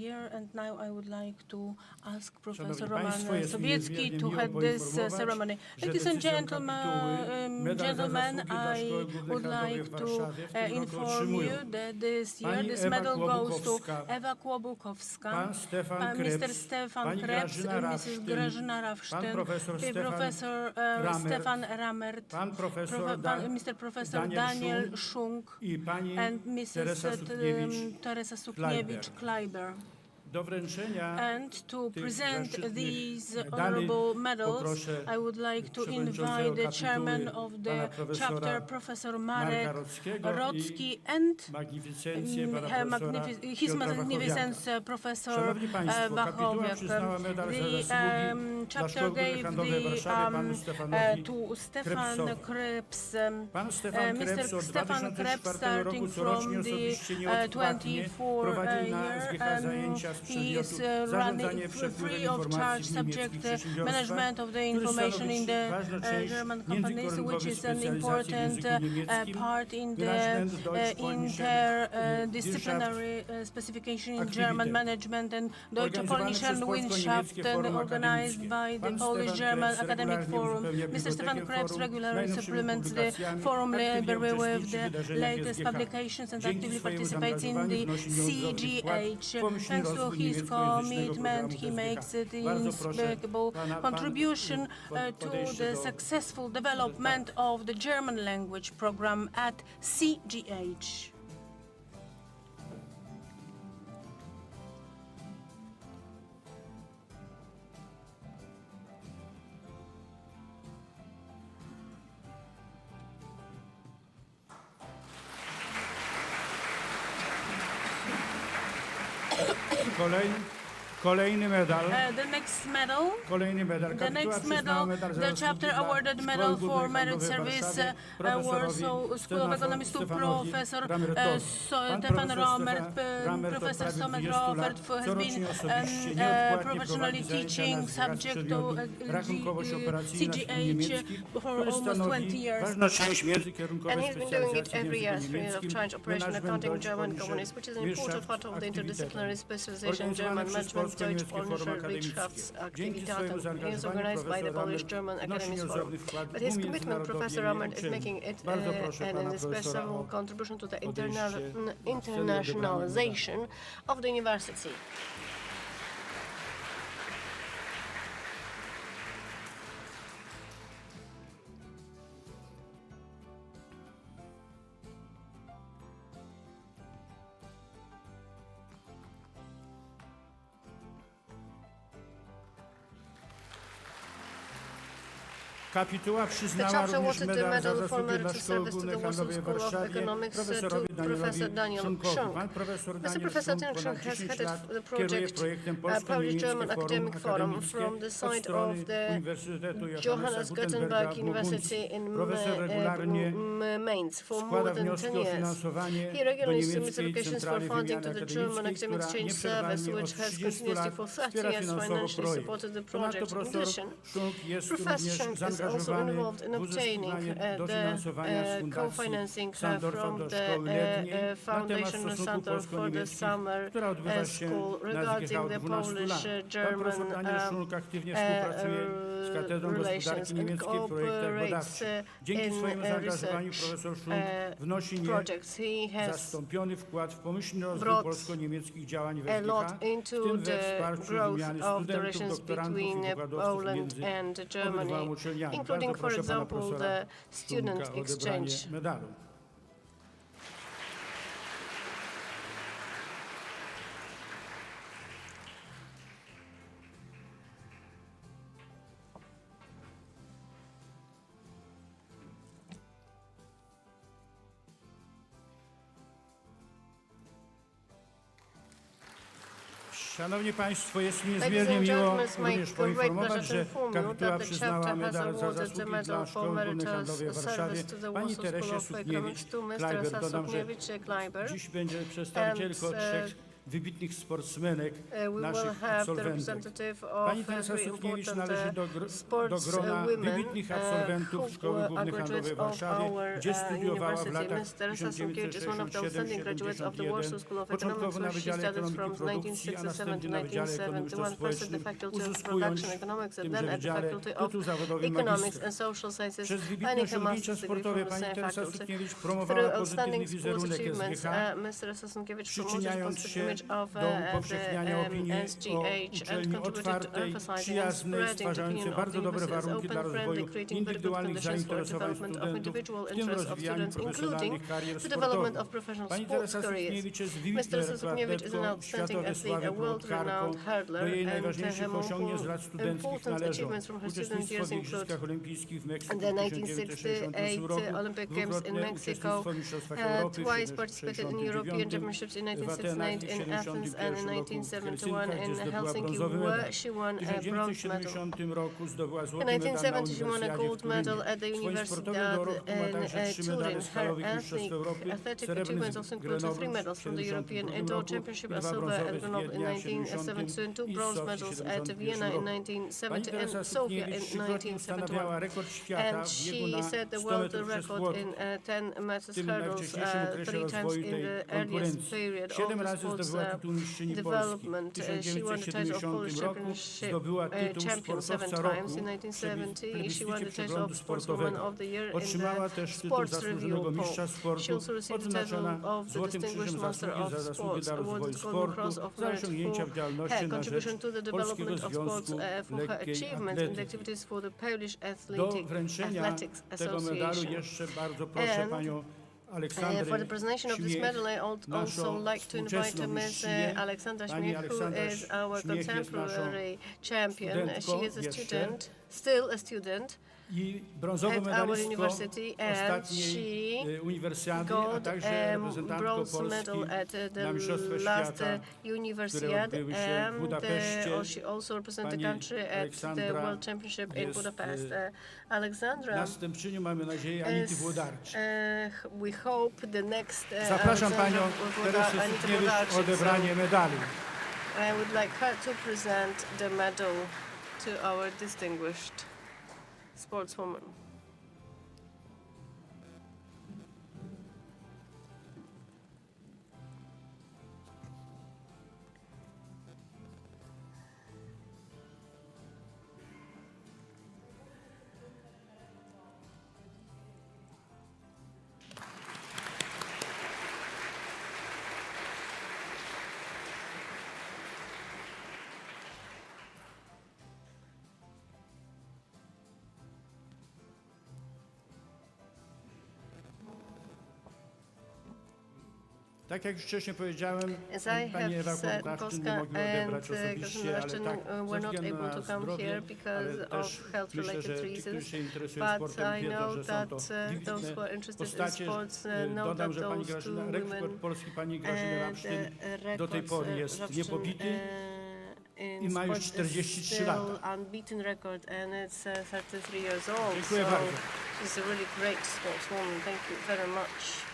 year. And now I would like to ask Professor Szanowni Roman Państwo, jest mi Sowiecki niezmiernie to miło head this poinformować, ceremony. że Ladies and decyzją gentlemen, kapituły medal za zasługi dla I Szkoły Głównej would Handlowej like w to Warszawie w tym roku inform otrzymują you that this year pani this Ewa medal goes to Kłobukowska, Ewa Kłobukowska, pan Stefan Mr. Krebs, Stefan pani Krebs, Grażyna Mrs. Rawsztyn, Grażyna pan Rawsztyn, profesor Professor Ramert, Stefan Ramert, pan profesor Mr. Professor Daniel Schunk, i pani and Mrs. Teresa Sukniewicz-Kleiber. Do wręczenia And to tych present zaszczytnych these medali honorable medals, poproszę I would like to przewodniczącego invite the kapituły, chairman of pana the profesora chapter, Professor Marek Marka Rockiego Rocki, and magnificencję pana profesora His Piotra Magnificence Professor Szanowni Państwo, kapituła Wachowiak. przyznała medal za zasługi dla Chapter Szkoły Głównej gave Handlowej w Warszawie panu Stefanowi to Stefan Krebsowi. Krebs. Pan Stefan Krebs Mr. od Stefan Krebs 2004 roku starting corocznie from the osobiście nieodpłatnie 24 prowadzi na year, SGH zajęcia z he is przedmiotu zarządzanie running przepływem free of informacji charge w niemieckich subject przedsiębiorstwach, management of the który information in stanowi the ważną część German companies, which międzykorynkowej is an specjalizacji w important języku niemieckim, part in the wyraźnym Deutsch, Polnische interdisciplinary specification in Aktivität. German management and Deutsche Organizowany Polnische przez Wirtschaft Forum organized Akademickie. by the Pan Polish-German Stefan Krebs Academic regularnie Forum. uzupełnia Mr. Stefan bibliotekę Krebs forum regularly najnowszymi supplements the publikacjami, forum aktywnie library with uczestniczy w the wydarzeniach latest SGH. publications and Dzięki actively swojemu participates in zaangażowaniu the wnosi nieodzowny wkład CGH. w pomyślny Thanks to rozwój his niemieckojęzycznego commitment, he programu makes it SGH. Bardzo proszę inspicable pan contribution to podejście the do- successful development of the German language program at CGH. Kolejny medal. The next medal. Kolejny medal. The Kapituła next przyznała medal, medal za the zasługi chapter dla awarded Szkoły medal Głównej for merit Handlowej w service Warszawie profesorowi Warsaw School of Economics to Stefanowi Professor Ramertowi. Pan Stefan profesor Romert, Ramert od Professor prawie Somet 20 lat Robert has corocznie been osobiście nieodpłatnie professionally prowadzi zajęcia teaching na SGH subject to rachunkowość-operacyjna w CGH niemieckich, for to almost 20 stanowi years. ważną część międzykierunkowej And he's been doing it specjalizacji w every year języku through of niemieckim, charge operation management accounting Deutsch, German Polnische companies, which is an important part of the interdisciplinary specialization Organizowane German przez management Deutsch Polsko-Niemieckie Forum Polnische Dzięki swojemu Wirtschaftsaktivitaten. He is zaangażowaniu organized by the profesor Polish Ramert German wnosi Academics Forum. nieodzowny wkład But w his commitment, Professor Ramert, is umiejętności making it Bardzo proszę an pana profesora indispensable o contribution to the podejście internationalization of the university. Kapituła The przyznała chapter również awarded the medal za medal for zasługi dla meritorious Szkoły service to Głównej the Warsaw Handlowej w School of Warszawie Economics to profesorowi Professor Daniel Szunkowi. Schunk. Pan profesor Mr. Daniel Professor Schunk Daniel ponad Schunk has 10 headed lat the kieruje project projektem Polish German Polsko-Niemieckie Academic Forum from the od side strony of the Uniwersytetu Johannes Gutenberg w University in Profesor regularnie Mainz for składa more than wnioski 10 o years. finansowanie He do regularly submits niemieckiej applications for centrali funding wymiany to the German akademickiej, Academic która Exchange Service, nieprzerwanie which od has 30 continuously lat for 30 wspiera years finansowo financially projekt. supported the Ponadto project. In profesor addition, Schunk jest Professor również Schunk is also zaangażowany involved in w obtaining uzyskiwanie dofinansowania z fundacji co-financing Sandorfa from do the szkoły letniej na temat Foundation stosunków Center for the polsko-niemieckich, Summer która odbywa się School na regarding SGH od the 12 lat. Pan Polish-German profesor Daniel Schunk aktywnie współpracuje z Katedrą Gospodarki Niemieckiej w projektach badawczych. Dzięki swojemu zaangażowaniu profesor Schunk wnosi niezastąpiony wkład w pomyślny rozwój polsko-niemieckich działań w a lot SGH, w into tym we the wsparciu growth wymiany of the studentów, relations doktorantów i between wykładowców Poland między and obydwoma Germany, uczelniami. including, Bardzo for proszę pana example, profesora the student Schunka o odebranie exchange. medalu. Szanowni Państwo, jest mi Ladies niezmiernie and miło gentlemen, it's my również great poinformować, pleasure to że inform you kapituła that the przyznała chapter has medal za awarded the zasługi medal dla for Szkoły Głównej meritorious Handlowej w Warszawie service to the pani Warsaw School Teresie of Economics Sukniewicz. to Mr. Klajber, dodam, że Sukniewicz-Kleiber. dziś będzie przedstawicielką trzech wybitnych sportsmenek We will naszych have the absolwentek. representative of Pani Teresa three Sukniewicz important należy do sports grona women wybitnych absolwentów Szkoły who Głównej Handlowej w Warszawie, gdzie studiowała w university. latach Ms. Teresa Sukniewicz is one of the outstanding graduates of the Warsaw School of Economics, początkowo na where she Wydziale studied Ekonomiki from i Produkcji, a 1967 następnie to na Wydziale 1971, first at the Ekonomiczno-Społecznym, Faculty of uzyskując Production Economics w and tymże then at the wydziale Faculty of tytuł zawodowy Economics magistra. and Social Sciences, Przez wybitne earning a osiągnięcia master's degree sportowe from the pani same Teresa faculty. Sukniewicz Through promowała outstanding pozytywny sports wizerunek achievements, SGH, Ms. Teresa Sukniewicz promoted przyczyniając positive się image of do upowszechniania the opinii o SGH and uczelni contributed to otwartej, emphasizing and przyjaznej, spreading the stwarzającej opinion of bardzo the dobre university as warunki dla open, friendly, rozwoju creating very good indywidualnych conditions for zainteresowań development of studentów, individual w tym interests of rozwijaniu students, including profesjonalnych karier the development sportowych. of professional Pani sports Teresa careers. Sukniewicz jest Ms. wybitną Teresa Sukniewicz is an lekkoatletką outstanding światowej athlete, sławy a world-renowned plotkarką. hurdler, Do jej and najważniejszych her osiągnięć z lat studenckich important należą achievements from her student uczestnictwo years w include Igrzyskach Olimpijskich w Meksyku w the 1968 roku, 1968 Olympic Games in dwukrotne Mexico, uczestnictwo w Mistrzostwach Europy w twice participated in European 1969, Championships in w Atenach 1969 in Athens and in 1971 gdzie in zdobyła Helsinki, brązowy where medal. she won W a bronze medal. 1970 roku zdobyła In złoty medal na 1970, she won a Uniwersjadzie w gold Turynie. medal at the W swoim sportowym Universidad dorobku ma także 3 in medale Turin. skalowych Her Mistrzostw Europy, athletic srebrny achievements z also include 3 Grenoble medals w from the European 1972 Indoor roku, Championship, a 2 silver brązowe at z Grenoble in Wiednia w 1972, 70 i bronze Sofii medals w at 71 Vienna in roku. Pani 1970 Teresa and Sofia Sukniewicz in trzykrotnie ustanawiała 1971. rekord świata And w biegu na she set the 100 world metrów przez record płot. in 10 meters W tym hurdles najwcześniejszym okresie 3 times rozwoju in tej the earliest konkurencji. period of 7 the razy sports zdobyła tytuł mistrzyni Polski. development. W She won the title of 1970 Polish roku Championship zdobyła tytuł champion 7 sportowca times. roku In w 1970 she won the title przeglądu of Sportswoman sportowego. of the Year in Otrzymała the też tytuł Sports zasłużonego Review mistrza poll. sportu, She also received the title odznaczona of the Złotym Distinguished Krzyżem Master Zasługi of za zasługi Sports, dla rozwoju awarded Golden Cross sportu, of za Merit osiągnięcia w for działalności her na rzecz contribution to the Polskiego development of sports, Związku for her Lekkiej achievements in the Atletyki. activities for the Polish Do wręczenia Athletics tego medalu Association. jeszcze bardzo proszę And, panią for Aleksandrę the presentation of this Śmiech, medal, I also naszą like to invite współczesną Ms. mistrzynię. Alexandra Pani Śmiech, who Aleksandra is our Śmiech jest naszą contemporary champion. studentką She is a jeszcze. student, still a student i brązową at our medalistką university, and ostatniej she uniwersjady, a got także a reprezentantką bronze Polski medal at na the Mistrzostwach last Świata, Universiad, odbyły się w and Budapeszcie. she also represented the Pani country at the Aleksandra World Championship in jest, Budapest. Alexandra następczynią, mamy nadzieję, Anity is, Włodarczyk. we hope the next Zapraszam Alexandra panią Teresę Anita Sukniewicz Włodarczyk. o odebranie medalu. I would like her to present the medal to our distinguished sportswoman. Tak jak już wcześniej powiedziałem, As I pani have Ewa said, Kłopotawczyn nie Polska mogła odebrać and osobiście, ale Katarzyna tak, Leszczyn ze were not względu able na to come zdrowie, here because ale of też myślę, health-related że ci, którzy reasons. się interesują But sportem, I wiedzą, know że są that to those who wybitne are interested in postacie. sports know Dodam, that że pani those two Grażyna, rekord women Polski pani Grażyny Rapsztyn the do tej pory jest Rapsztyn, niepobity in i ma już sports 43 is lata. still unbeaten record and it's 33 years old. Dziękuję so bardzo. she's a really great sportswoman. Thank you very much.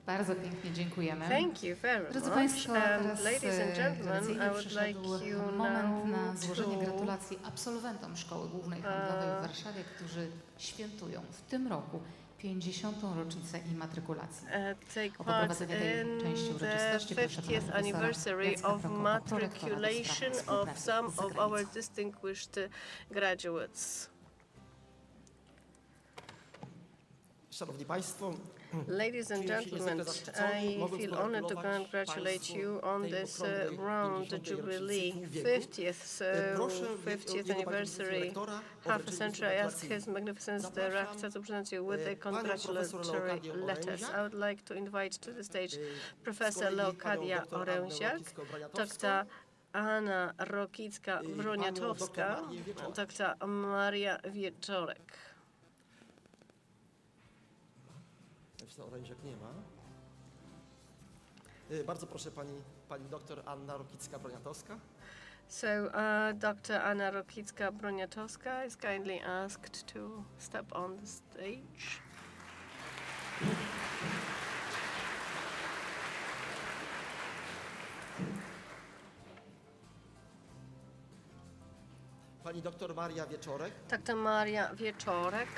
Bardzo pięknie dziękujemy. Thank you very Drodzy much. Państwo, teraz Ladies and gentlemen, tradycyjnie I would like przyszedł you moment na now złożenie to gratulacji absolwentom Szkoły Głównej Handlowej w Warszawie, którzy świętują w tym roku 50. rocznicę immatrykulacji. take O part poprowadzenie tej in części the uroczystości proszę pana 50th profesora anniversary Jacka of Prokopa, prorektora do spraw matriculation of współpracy some z of zagranicą. our distinguished graduates. Szanowni Państwo, Ladies and czuję się gentlemen, niezwykle zaszczycony, I mogąc feel honored to pogratulować congratulate Państwu you on tej this okrągłej round 50. jubilee, rocznicy wieku. 50th Jego anniversary, Rektora o half a wręczenie century. I ask gratulacji. His Magnificence the Zapraszam, Rector to present you with the panią profesor congratulatory Leokadię letters. Oręziak, I would like to invite to the stage z Professor kolei panią Leokadia doktor Annę Oręziak, Rokicką-Broniatowską, dr Anna Rokicka-Broniatowska, panią doktor Marię Wieczorek. dr Maria Wieczorek. Oręziak nie ma. Bardzo proszę pani pani doktor Anna Rokicka-Broniatowska. So Dr. Anna Rokicka-Broniatowska is kindly asked to step on the stage. Pani doktor Maria Wieczorek. Dr. Maria Wieczorek.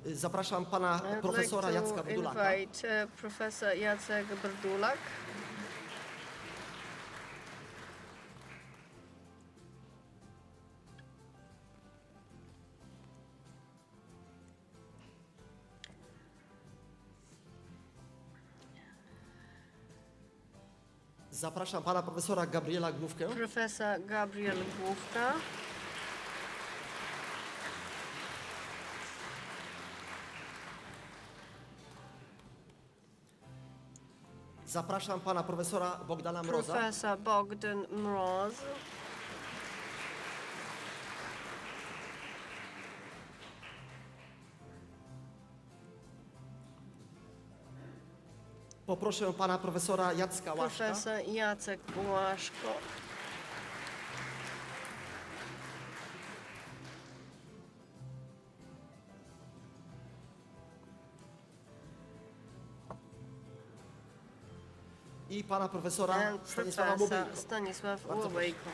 Zapraszam pana profesora Jacka Brdulaka. Invite Professor Jacek Brdulak. Zapraszam pana profesora Gabriela Główkę. Professor Gabriel Główka. Zapraszam pana profesora Bogdana Mroza. Professor Bogdan Mroz. Poproszę pana profesora Jacka Łaszka. Professor Jacek Łaszko. I pana profesora And Stanisława Professor Bobejko. Stanisław Bardzo Łobejko.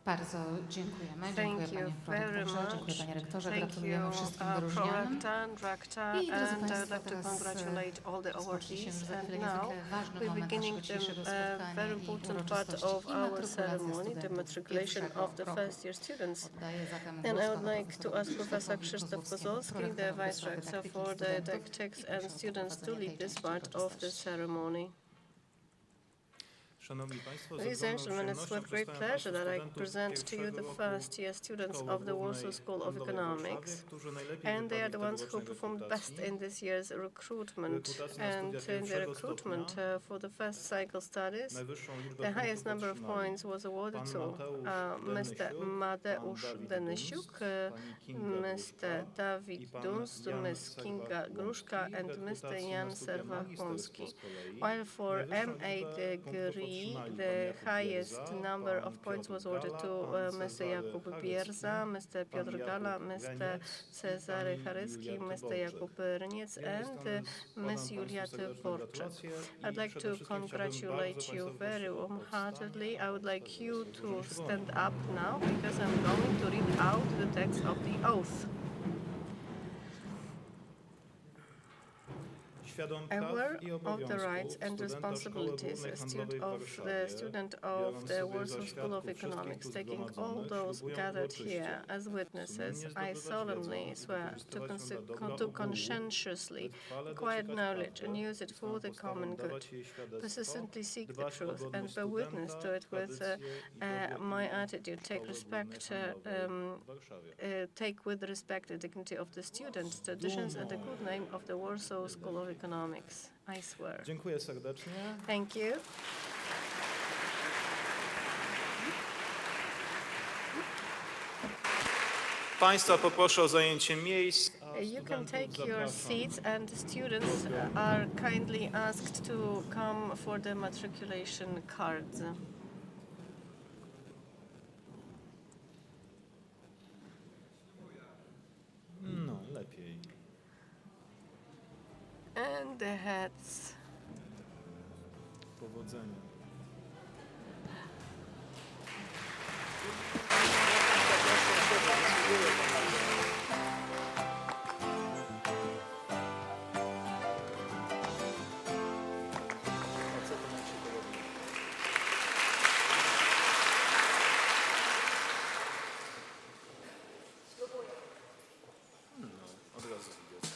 Bardzo dziękujemy. Thank Dziękuję you panie very prorektorze, dziękuję much. panie rektorze, Thank gratulujemy you, wszystkim wyróżnionym. Prorector and Rector, I drodzy and I would państwo, like to teraz congratulate all the rozpocznie się awardees. za And chwilę now niezwykle ważny we're moment beginning naszego dzisiejszego the spotkania very i important part uroczystości of i our matrykulacji ceremony, the studentów matriculation pierwszego of the roku. first year students. Oddaję zatem And głos I would panu like to profesorowi ask Professor Krzysztofowi Krzysztof Kozłowski, the prorektorowi Vice do spraw Rector dydaktyki for the studentów. Didactics I proszę and o Students to przeprowadzenie lead tej this części part of the uroczystości. ceremony. Szanowni Państwo, Ladies and gentlemen, it's with great pleasure that I present to you the first year students of the Warsaw School of Economics. And they are the ones who performed best in this year's recruitment. And in the recruitment for the first cycle studies, the highest number of points was awarded to Mr. Mateusz Denysiuk, Mr. Dawid Dunst, Ms. Kinga Gruszka, and Mr. Jan Serwach-Pąski. While for MA degree, the highest number of points was awarded to Mr. Jakub Bierza, Mr. Piotr Gala, Mr. Cezary Charycki, Mr. Jakub Ryniec, and Ms. Julia Tyborczak. I'd like to congratulate you very warm-heartedly. I would like you to stand up now because I'm going to read out the text of the oath. Aware of the rights and responsibilities as student of the Warsaw School of Economics, taking all those gathered here as witnesses, I solemnly swear to conscientiously acquire knowledge and use it for the common good, persistently seek the truth, and bear witness to it with my attitude. Take with respect the dignity of the students, traditions, and the good name of the Warsaw School of Economics. I swear. Dziękuję serdecznie. Thank you. Państwa poproszę o zajęcie miejsc. You can take your seats, and the students are kindly asked to come for the matriculation cards. No, lepiej. And the heads. Powodzenia. Od razu widać.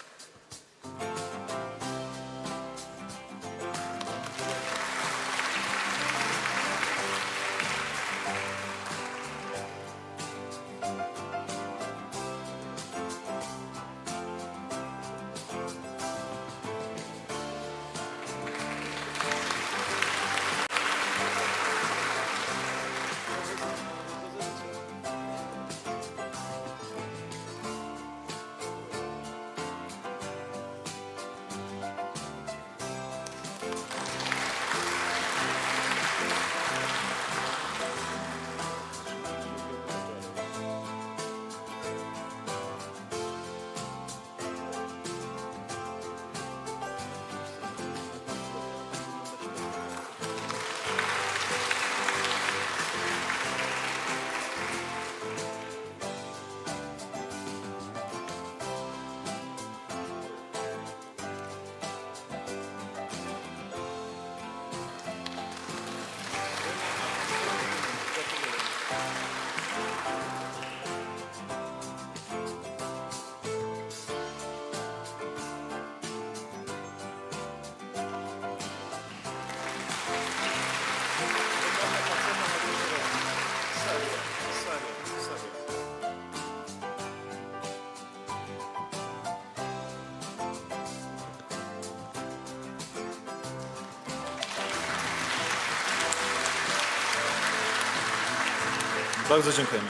Bardzo dziękujemy.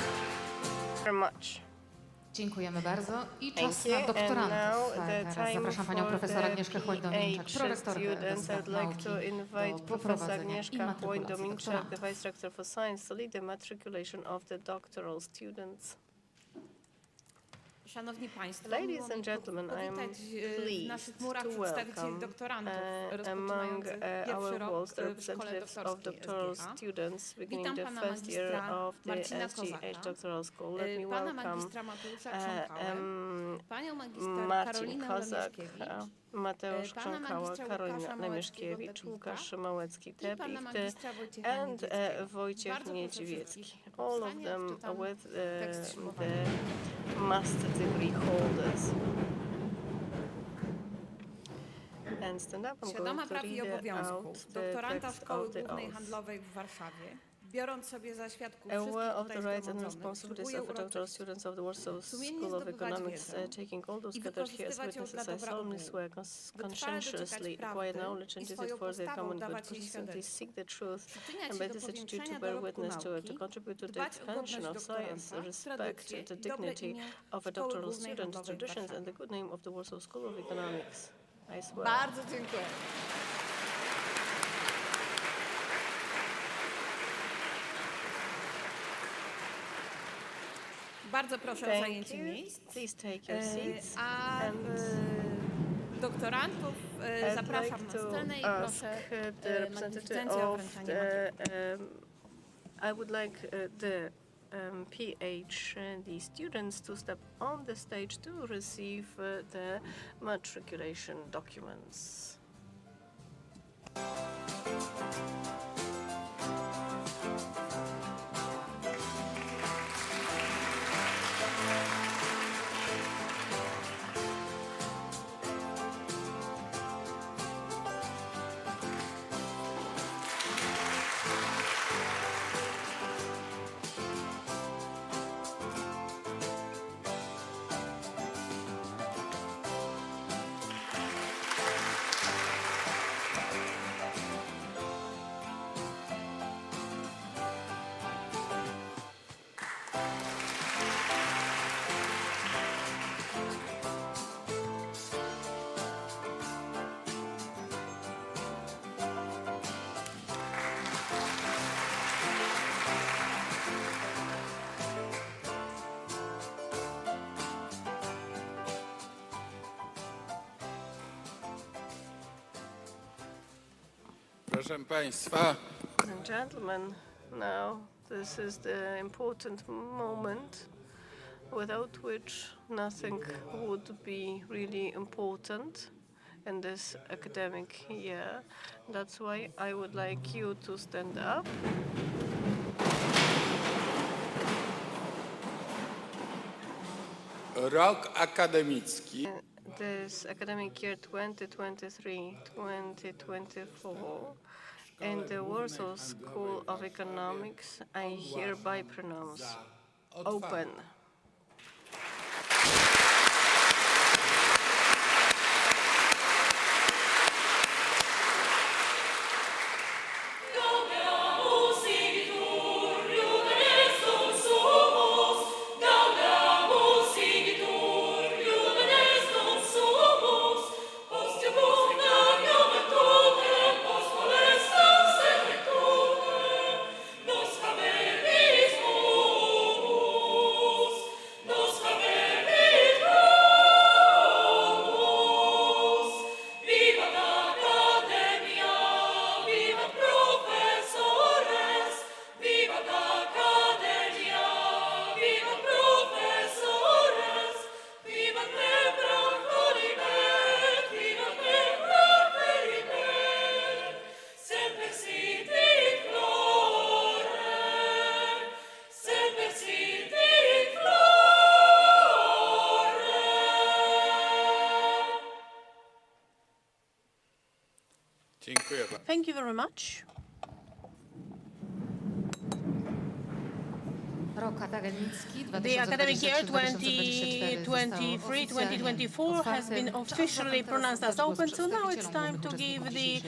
Very much. Dziękujemy bardzo. I Thank czas you. na And doktorantów. now the Teraz time zapraszam panią for profesor the Agnieszkę Chłoń-Dominczak, PhD prorektorkę do students. spraw I'd like nauki, to invite do Professor poprowadzenia i Agnieszka matrykulacji Chłoń-Dominczak, the doktorantów. Vice Rector for Science, to lead the matriculation of the doctoral students. Szanowni Państwo, Ladies miło mi and gentlemen, I am powitać w naszych pleased murach to przedstawicieli welcome doktorantów among rozpoczynających our pierwszy rok walls the w szkole representatives of doktorskiej doctoral SGH. students beginning Witam the pana first year magistra of the Marcina SGH Kozaka, Doctoral School. Let me pana welcome magistra Mateusza Krząkałę, panią magister Marcin Karolinę Kozak, Lemieszkiewicz, Mateusz pana Krząkała, magistra Karolina Łukasza Lemieszkiewicz, Małeckiego-Tepika Łukasz Małecki-Tepik, i pana magistra Wojciecha and Niedźwieckiego. Wojciech Bardzo proszę Niedźwiecki. wszystkich o All of powstanie, them odczytam with tekst ślubowania. the master degree holders. And stand up, I'm Świadoma going to praw i read obowiązków out the doktoranta text Szkoły of the Głównej oath. Handlowej w Warszawie, biorąc sobie za świadków Aware wszystkich of the tutaj rights and zgromadzonych, responsibilities ślubuję of the doctoral uroczyście students of the Warsaw sumiennie School of zdobywać Economics, wiedzę taking all those i gathered here as wykorzystywać ją witnesses, dla I dobra solemnly ogółu, swear wytrwale conscientiously dotykać acquire prawdy knowledge and i use it swoją for the postawą common good, dawać jej consistently świadectwo. seek the truth, Przyczyniać and się by do this attitude powiększenia to bear dorobku witness to nauki, contribute to the dbać o expansion godność of science, doktoranta, respect tradycje the i dobre dignity imię of a Szkoły doctoral Głównej student, Handlowej w traditions, and Warszawie. the good name of the Warsaw School of Economics. I swear. Bardzo dziękuję. Bardzo proszę o Thank zajęcie you. miejsc. Please take your seats. A doktorantów I'd zapraszam like na to scenę i ask proszę the representative magnificencję o of wręczanie the, matryki. I would like the PhD students to step on the stage to receive the matriculation documents. Proszę Państwa, And gentlemen, now this is the important moment without which nothing would be really important in this academic year. That's why I would like you to stand up. rok akademicki This academic year 2023-2024 in the Warsaw School of Economics, I hereby pronounce open. Dziękuję bardzo. Thank you very much. Rok akademicki The academic year 2023-2024 2023-2024 has been officially pronounced as open, so now it's time to give the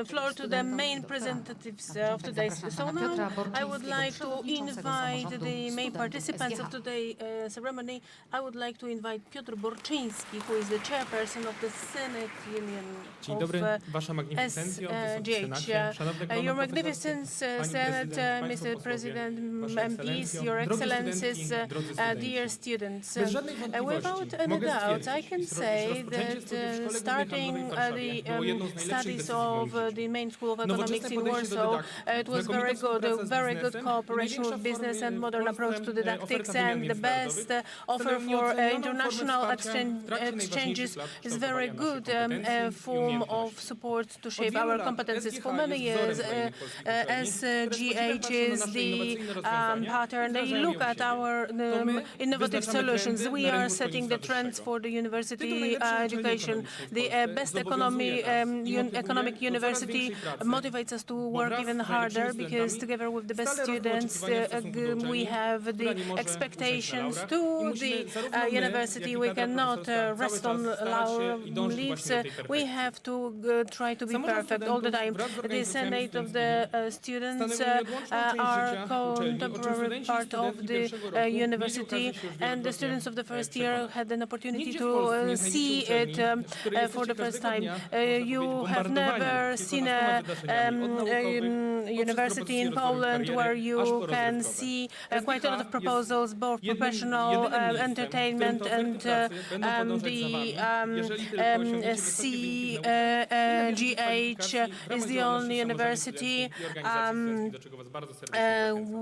floor to the main representatives of today's. So now I would like to invite the main participants of today's ceremony. I would like to invite Piotr Borczyński, who is the chairperson of the Senate Union Dzień of dobry, Wasza Magnificencjo, Wysoki Senacie, Szanowny Grono Your Profesorskie, Magnificence, Pani Senate, Prezydent, Państwo Mr. Posłowie, President, Wasza MPs, Ekscelencjo, Your drogie Excellencies, studentki, drodzy dear studenci. students. Bez żadnej wątpliwości Without any mogę doubt, I stwierdzić, can iż say rozpoczęcie studiów w Szkole Głównej starting Handlowej w Warszawie było jedną z najlepszych studies decyzji w of moim życiu. the main school of Nowoczesne economics in podejście do Warsaw, dydaktyki, it was znakomita very good, współpraca z very good biznesem i cooperation największa with business and w modern Polsce approach to didactics, oferta wymian and the best międzynarodowych offer stanowi for nieocenioną international formę wsparcia w trakcie exchanges najważniejszych lat is very kształtowania good naszych kompetencji i form of umiejętności. support to Od shape wielu our lat competencies. SGH For many jest years, wzorem dla innych polskich uczelni, SGH które is patrzą na nasze the innowacyjne rozwiązania pattern. i They wdrażają look je u at siebie. our To my innovative wyznaczamy solutions. trendy We na are rynku setting the szkolnictwa trends wyższego. for the Tytuł university najlepszej uczelni education. ekonomicznej w The Polsce best zobowiązuje economy nas i motywuje economic do coraz university większej pracy, motivates us to bo work wraz even z najlepszymi harder because studentami together with the best stale rosną students oczekiwania w stosunku do we uczelni, have która the nie może usiąść na expectations laurach. I to musimy the zarówno my, university. jak i We kadra cannot profesorska cały rest on czas starać się i dążyć leaves. właśnie do tej We perfekcji. have to try to be Samorząd perfect all the studentów time. wraz z The organizacjami Senate of the students stanowią nieodłączną część are życia uczelni, o czym contemporary studenci i part of studentki the pierwszego roku mieli university, okazję się już and the wielokrotnie students of the first year przekonać. had an opportunity Nigdzie w to Polsce nie see znajdziecie it uczelni, w której for the jesteście first każdego time. dnia, można You powiedzieć, have bombardowani never seen kilkunastoma a wydarzeniami, od naukowych, university in poprzez propozycje Poland rozwoju where kariery, aż you po can rozrywkowe. see SGH quite a lot of jest proposals, both professional jedynym miejscem, entertainment w którym and te oferty pracy będą podążać za wami, jeżeli tylko osiągniecie wysokie wyniki w nauce. CGH is the only university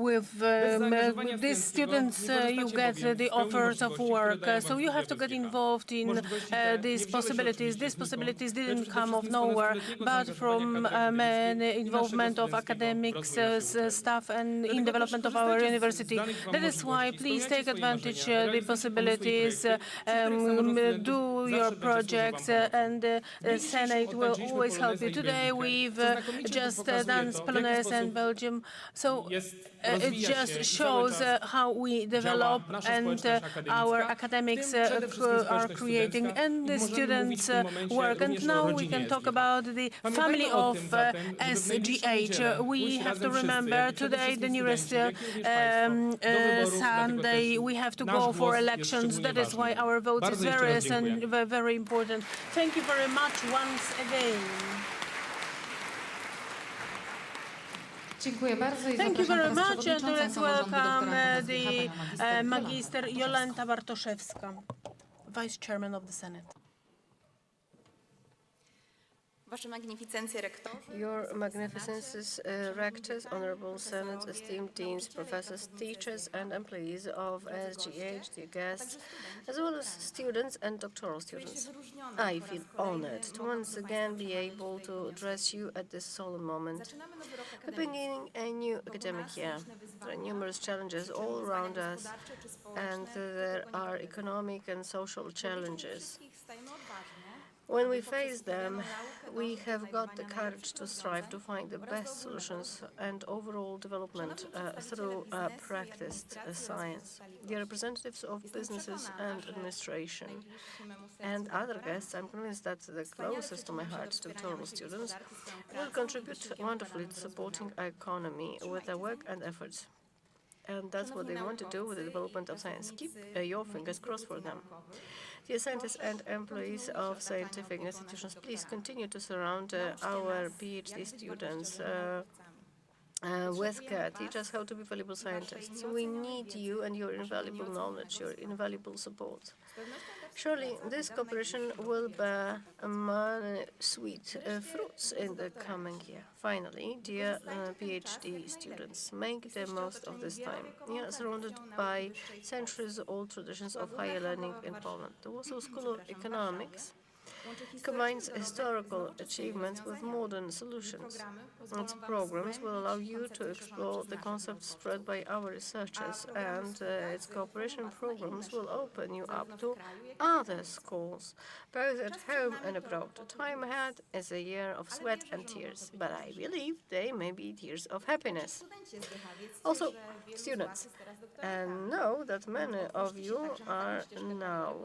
with these students you get the offers of work. So you have to get involved in these possibilities. These possibilities didn't come of nowhere, but from involvement of academics, staff, and in development of our university. That is why please take advantage of the possibilities, do your projects, and the Senate will always help you. Today we've just done Polonaise and Belgium, so it just shows how we develop and our academics are creating and the students work. And now we can talk about the family of SGH. We have to remember today, the nearest Sunday, we have to go for elections. That is why our vote is very important. Thank you very much once again. Dziękuję bardzo i Thank you zapraszam very teraz much, and przewodniczącą let's samorządu welcome doktora the Jolantę Magister Jolanta Bartoszewska, Vice Chairman of the Senate. Wasze Magnificencje Rektorzy, Your Magnificences, Rectors, Honorable Senate, esteemed deans, professors, teachers, and employees of SGH, dear guests, as well as students and doctoral students. I feel honored to once again be able to address you at this solemn moment. We're beginning a new academic year. There are numerous challenges all around us, and there are economic and social challenges. When we face them, we have got the courage to strive to find the best solutions and overall development through practiced science. The representatives of businesses and administration and other guests, I'm convinced that the closest to my heart, doctoral students, will contribute wonderfully to supporting our economy with their work and efforts. And that's what they want to do with the development of science. Keep your fingers crossed for them. Dear scientists and employees of scientific institutions, please continue to surround our PhD students with care. Teach us how to be valuable scientists. We need you and your invaluable knowledge, your invaluable support. Surely this cooperation will bear many sweet fruits in the coming year. Finally, dear PhD students, make the most of this time. You are surrounded by centuries-old traditions of higher learning in Poland. The Warsaw School of Economics combines historical achievements with modern solutions. Its programs will allow you to explore the concepts spread by our researchers, and its cooperation programs will open you up to other schools, both at home and abroad. The time ahead is a year of sweat and tears, but I believe they may be tears of happiness. Also, students, and know that many of you are now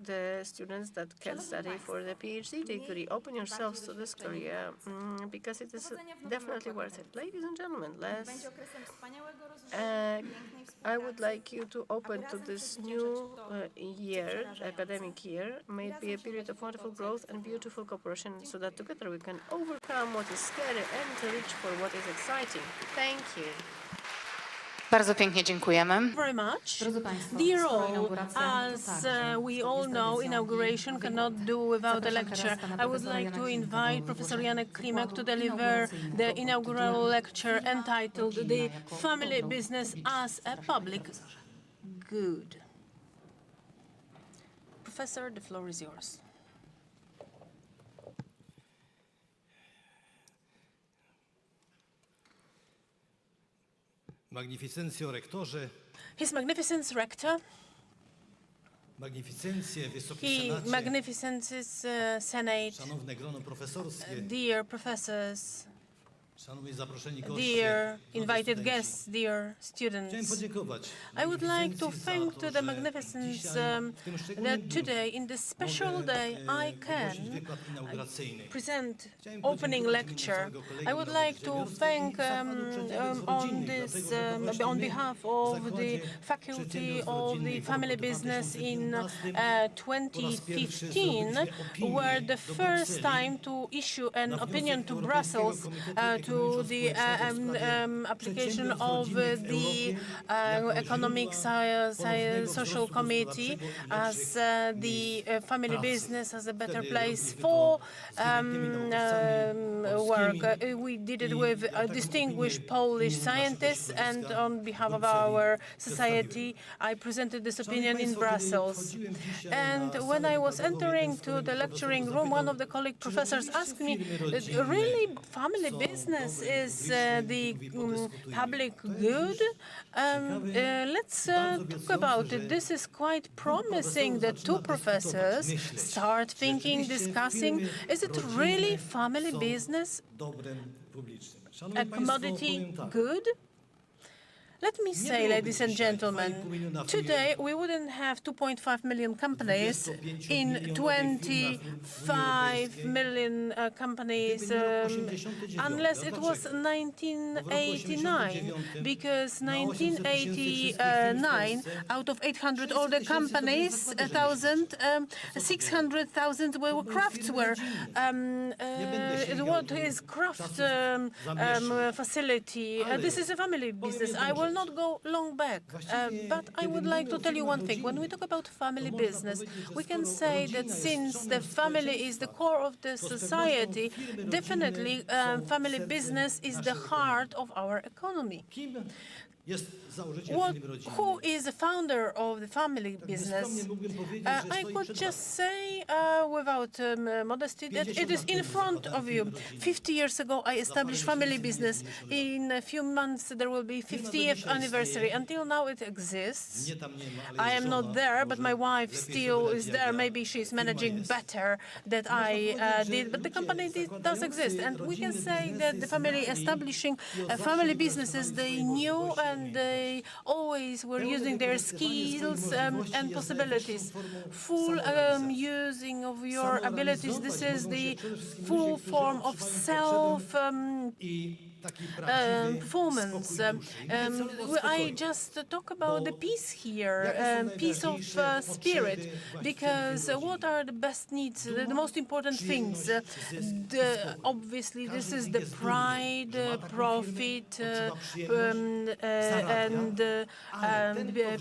the students that can study for the PhD degree. Open yourselves to this career because it is definitely worth it. Ladies and gentlemen, I would like you to open to this new year, academic year. May it be a period of wonderful growth and beautiful cooperation so that together we can overcome what is scary and reach for what is exciting. Thank you. Bardzo pięknie dziękujemy. Very much. Drodzy Państwo, Dear skoro all, inauguracja as to we all know, inauguration cannot do without a lecture. I would like to invite Professor Janek Klimek to deliver the inaugural lecture entitled The Family Business as a Public Good. Professor, the floor is yours. Magnificencjo rektorze, His Magnificence Rector, magnificencje Wysoki Senacie, Magnificence's Senate, szanowne grono profesorskie, dear professors, szanowni zaproszeni goście, dear drodzy invited studenci. guests, dear Chciałem students. podziękować I would like to magnificencji za thank to, to the że Magnificence dzisiaj, w tym szczególnym that dniu, today, in this special mogę, day, I wygłosić can wykład inauguracyjny. present Chciałem opening podziękować w imieniu lecture. całego Kolegium I would like to Nauczycielskie thank i Zakładu Przedsiębiorstw on Rodzinnych, this dlatego, że to właśnie on my behalf w of the Zakładzie Faculty Przedsiębiorstw of the Rodzinnych w Family roku Business in 2015 po raz pierwszy 2015 zrobiliśmy opinię were the do first Brukseli time to issue an na opinion wniosek to Europejskiego Brussels Komitetu to the Ekonomiczno-Społecznego w sprawie application przedsiębiorstw of rodzinnych w the Europie jako Economic źródła ponownego Social wzrostu Committee gospodarczego i as lepszych the miejsc family pracy. business as a better Wtedy place robiliśmy for to z wybitnymi naukowcami work. polskimi. We did it I with ja taką distinguished opinię Polish w imieniu naszego scientists, and środowiska on behalf w of Brukseli our przedstawiłem. society, I presented this Szanowni opinion in Państwo, kiedy Brussels. wchodziłem dzisiaj And na when salę I was wykładową, entering jeden z to kolegów the lecturing profesorów room, one zapytał, of the colleague czy professors rzeczywiście asked me, firmy rodzinne really family są business dobre, is publiczne? the Mówi, podyskutujmy. public To jest good? ciekawe, Let's bardzo talk obiecujące, about że it. This is quite promising profesorów that two zaczyna professors dyskutować, myśleć, start czy thinking, rzeczywiście discussing, firmy is it rodzinne really family są business dobrem publicznym. a Szanowni Państwo, commodity powiem tak. good? Let me say, ladies and gentlemen, today we wouldn't have 2.5 million companies in 25 million companies unless it was 1989, because 1989 out of 800 older companies, 600,000 were craftswear. What is craft facility? This is a family business. I will not go long back, but I would like to tell you one thing. When we talk about family business, we can say that since the family is the core of the society, definitely family business is the heart of our economy. Who is the founder of the family business? I could just say, without modesty, that it is in front of you. 50 years ago, I established family business. In a few months, there will be 50th anniversary. Until now, it exists. I am not there, but my wife still is there. Maybe she's managing better than I did, but the company does exist. And we can say that the family establishing family businesses, they knew and they always were using their skills and possibilities. Full using of your abilities, this is the full form of performance. I just talk about the peace here, peace of spirit, because what are the best needs, the most important things? Obviously, this is the pride, profit, and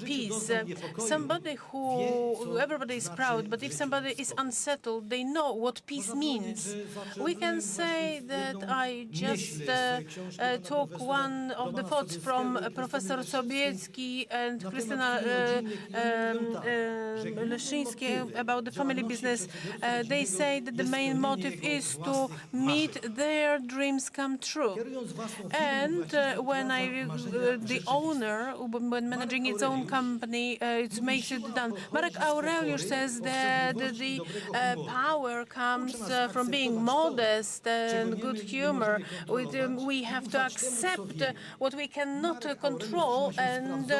peace. Everybody is proud, but if somebody is unsettled, they know what peace means. We can say that I just took one of the thoughts from Professor Sobiecki and Krystyna Leszyński about the family business. They say that the main motive is to meet their dreams come true. And when the owner, when managing its own company, it makes it done. Marek Aurelius says that the power comes from being modest and good humor. We have to accept what we cannot control and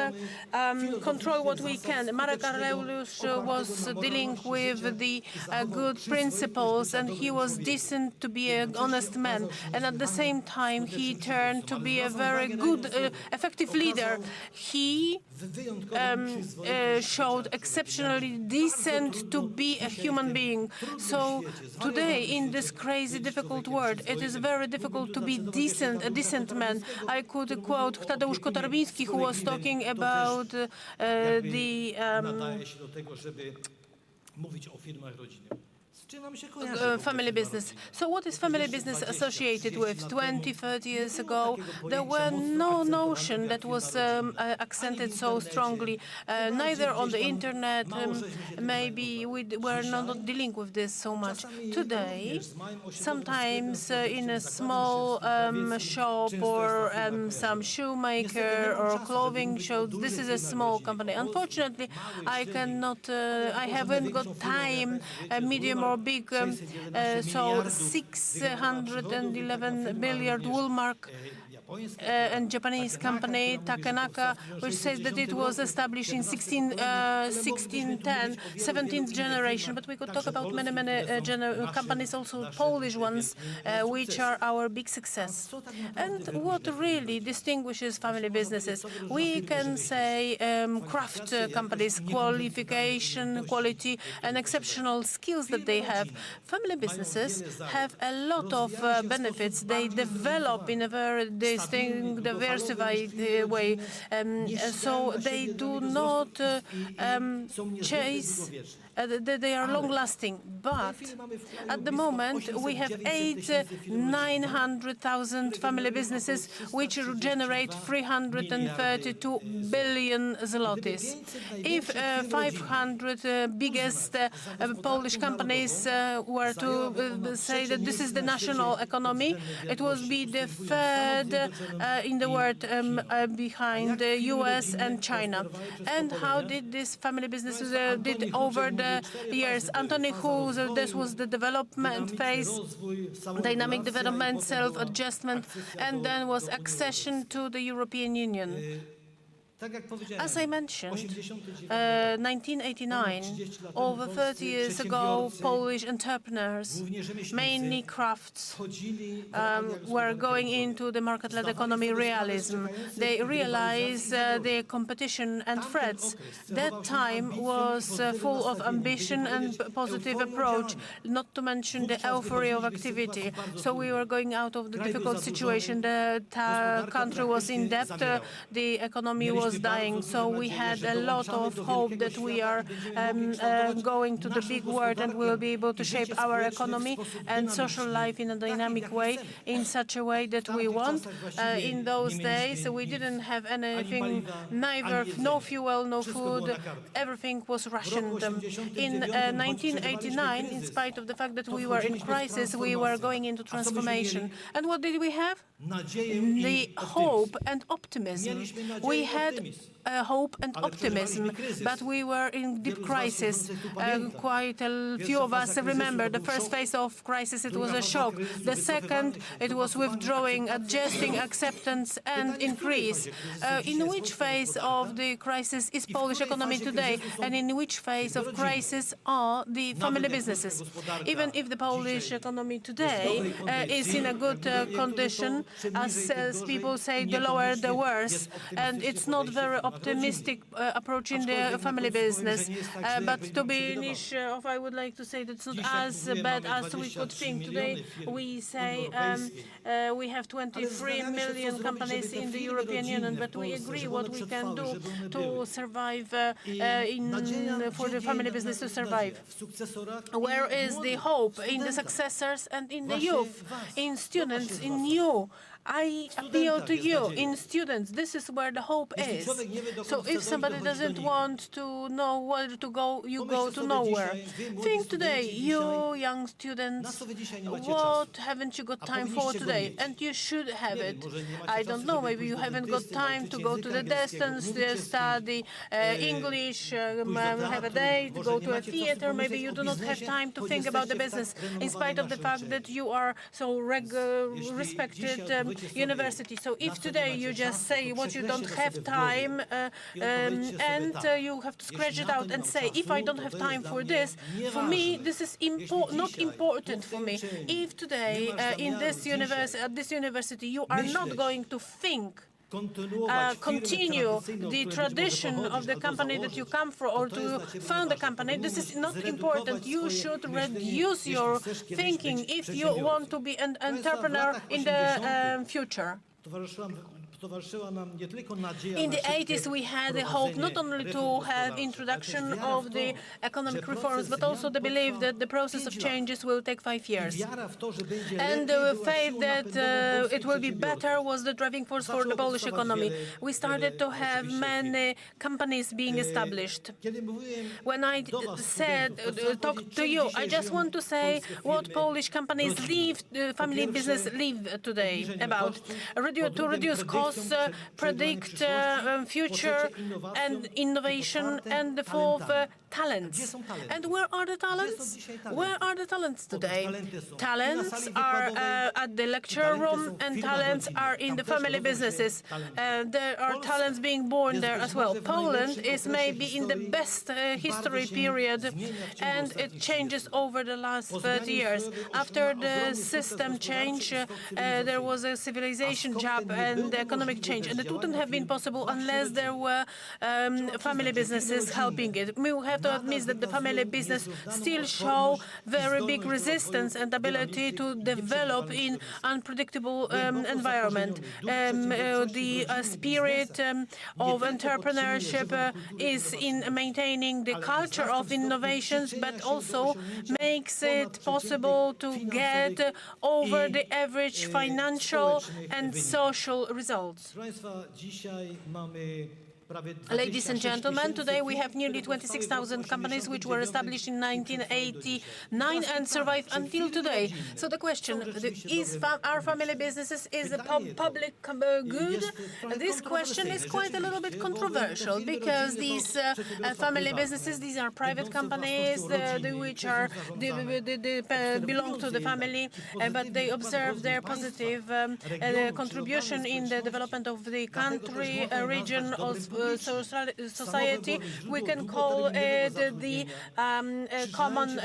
control what we can. Marek Aurelius was dealing with the good principles, and he was decent to be an honest man. And at the same time, he turned to be a very good, effective leader. He showed exceptionally decent to be a human being. So today, in this crazy, difficult world, it is very difficult to be decent, a decent man. I could quote Tadeusz Kotarbiński, who was talking about family business. So what is family business associated with? 20, 30 years ago, there were no notion that was accented so strongly, neither on the internet. Maybe we were not dealing with this so much. Today, sometimes in a small shop or some shoemaker or clothing shop, this is a small company. Unfortunately, I haven't got time, medium or big, so 611 billion Woolmark and Japanese company Takenaka, which says that it was established in 1610, 17th generation. But we could talk about many companies, also Polish ones, which are our big success. And what really distinguishes family businesses? We can say craft companies, qualification, quality, and exceptional skills that they have. Family businesses have a lot of benefits. They develop in a very diversified way. So they do not chase. They are long-lasting, but at the moment we have 900,000 family businesses which generate 332 billion zlotys. If 500 biggest Polish companies were to say that this is the national economy, it would be the third in the world behind the US and China. And how did this family businesses did over the years? Anthony Hu, this was the development phase, dynamic development, self-adjustment, and then was accession to the European Union. As I mentioned, 1989, over 30 years ago, Polish entrepreneurs, mainly crafts, were going into the market-led economy realism. They realized the competition and threats. That time was full of ambition and positive approach, not to mention the euphoria of activity. So we were going out of the difficult situation. The country was in debt, the economy was dying. So we had a lot of hope that we are going to the big world and we'll be able to shape our economy and social life in a dynamic way, in such a way that we want. In those days, we didn't have anything, no fuel, no food. Everything was rationed. In 1989, in spite of the fact that we were in crisis, we were going into transformation. And what did we have? The hope and optimism. We had hope and optimism, but we were in deep crisis. Quite a few of us remember the first phase of crisis. It was a shock. The second, it was withdrawing, adjusting, acceptance, and increase. In which phase of the crisis is Polish economy today, and in which phase of crisis are the family businesses? Even if the Polish economy today is in a good condition, as people say, the lower the worse, and it's not very optimistic approach in the family business. But to be niche, I would like to say that it's not as bad as we could think. Today we say we have 23 million companies in the European Union, but we agree what we can do to survive for the family business to survive. Where is the hope? In the successors and in the youth, in students, in you. I appeal to you in students. This is where the hope is. So if somebody doesn't want to know where to go, you go to nowhere. Think today, you young students, what haven't you got time for today? And you should have it. I don't know, maybe you haven't got time to go to the distance, study English, have a date, go to a theater. Maybe you do not have time to think about the business, in spite of the fact that you are so respected university. So if today you just say what you don't have time, and you have to scratch it out and say, if I don't have time for this, for me, this is not important for me. If today in this at this university you are not going to think, continue the tradition of the company that you come from, or to found the company, this is not important. You should reduce your thinking if you want to be an entrepreneur in the future. In the 80s, we had the hope not only to have introduction of the economic reforms, but also the belief that the process of changes will take 5 years. And the faith that it will be better was the driving force for the Polish economy. We started to have many companies being established. When I talk to you, I just want to say what Polish companies family business live today about. To reduce costs, predict future and innovation, and the fourth, talents. And where are the talents? Where are the talents today? Talents are at the lecture room, and talents are in the family businesses. There are talents being born there as well. Poland is maybe in the best history period, and it changes over the last 30 years. After the system change, there was a civilization jump and economic change, and it wouldn't have been possible unless there were family businesses helping it. We have to admit that the family business still show very big resistance and ability to develop in unpredictable environment. The spirit of entrepreneurship is in maintaining the culture of innovations, but also makes it possible to get over the average financial and social results. Ladies and gentlemen, today we have nearly 26,000 companies which were established in 1989 and survive until today. So the question is, are family businesses a public good? This question is quite a little bit controversial, because these family businesses, these are private companies which are belong to the family, but they observe their positive contribution in the development of the country, region, or society. We can call it the common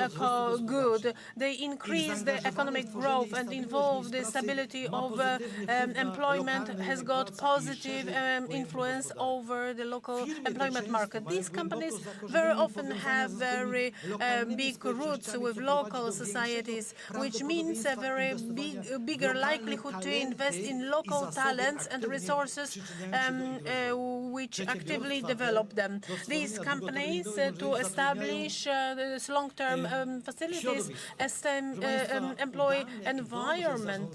good. They increase the economic growth and involve the stability of employment, has got positive influence over the local employment market. These companies very often have very big roots with local societies, which means a very bigger likelihood to invest in local talents and resources which actively develop them. These companies to establish long-term facilities, employ environment,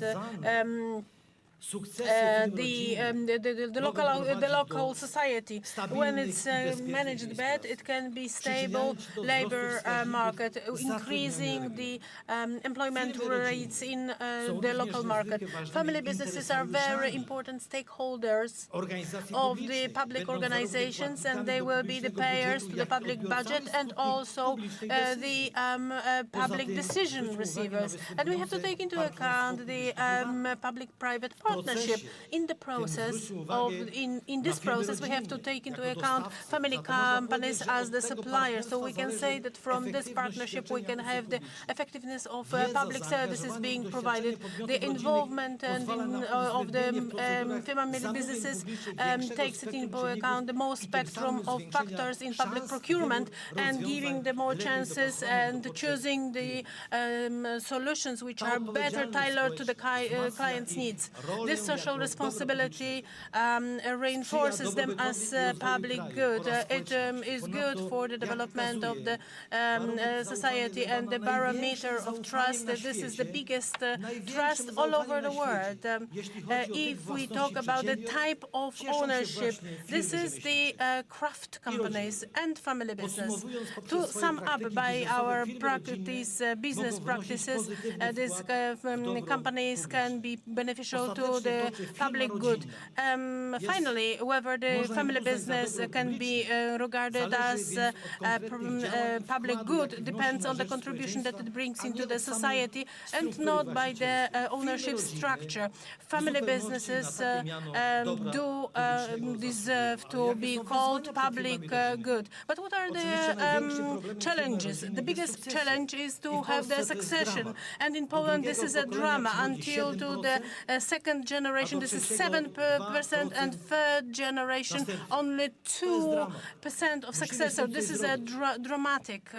the local society. When it's managed bad, it can be stable labor market, increasing the employment rates in the local market. Family businesses are very important stakeholders of the public organizations, and they will be the payers to the public budget and also the public decision receivers. And we have to take into account the public-private partnership. In the process in this process, we have to take into account family companies as the suppliers. So we can say that from this partnership we can have the effectiveness of public services being provided. The involvement of the family businesses takes it into account the most spectrum of factors in public procurement, and giving them more chances and choosing the solutions which are better tailored to the client's needs. This social responsibility reinforces them as public good. It is good for the development of the society and the barometer of trust. This is the biggest trust all over the world. If we talk about the type of ownership, this is the craft companies and family business. To sum up by our business practices, these companies can be beneficial to the public good. Finally, whether the family business can be regarded as public good depends on the contribution that it brings into the society and not by the ownership structure. Family businesses do deserve to be called public good. But what are the challenges? The biggest challenge is to have the succession. And in Poland, this is a drama. Until to the second generation, this is 7%, and third generation, only 2% of successor. This is a dramatic.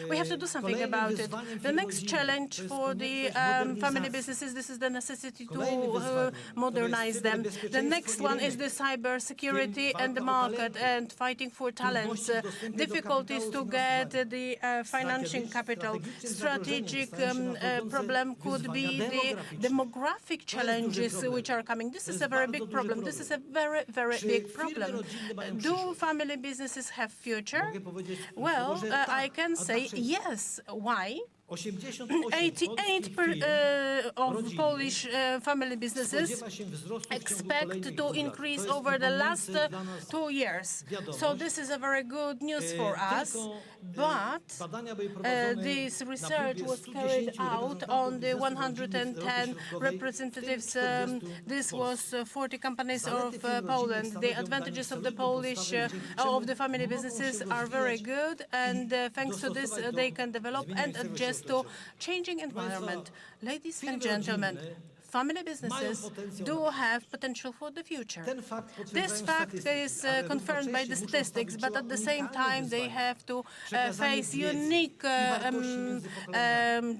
We have to do something about it. The next challenge for the family businesses, this is the necessity to modernize them. The next one is the cyber security and the market and fighting for talents. Difficulties to get the financing capital. Strategic problem could be the demographic challenges which are coming. This is a very big problem. This is a very, very big problem. Do family businesses have future? Well, I can say yes. Why? 88% of Polish family businesses expect to increase over the last 2 years. So this is a very good news for us. But this research was carried out on the 110 representatives. This was 40 companies of Poland. The advantages of the of the family businesses are very good, and thanks to this, they can develop and adjust to changing environment. Ladies and gentlemen, family businesses do have potential for the future. This fact is confirmed by the statistics, but at the same time they have to face unique